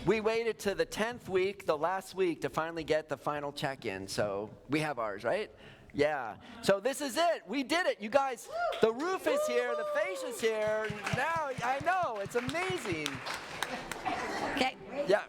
we waited to the 10th week, the last week, to finally get the final check-in. So we have ours, right? Yeah. So this is it. We did it. You guys, the roof is here, the fascia's here. Now, I know, it's amazing. Okay. Yeah.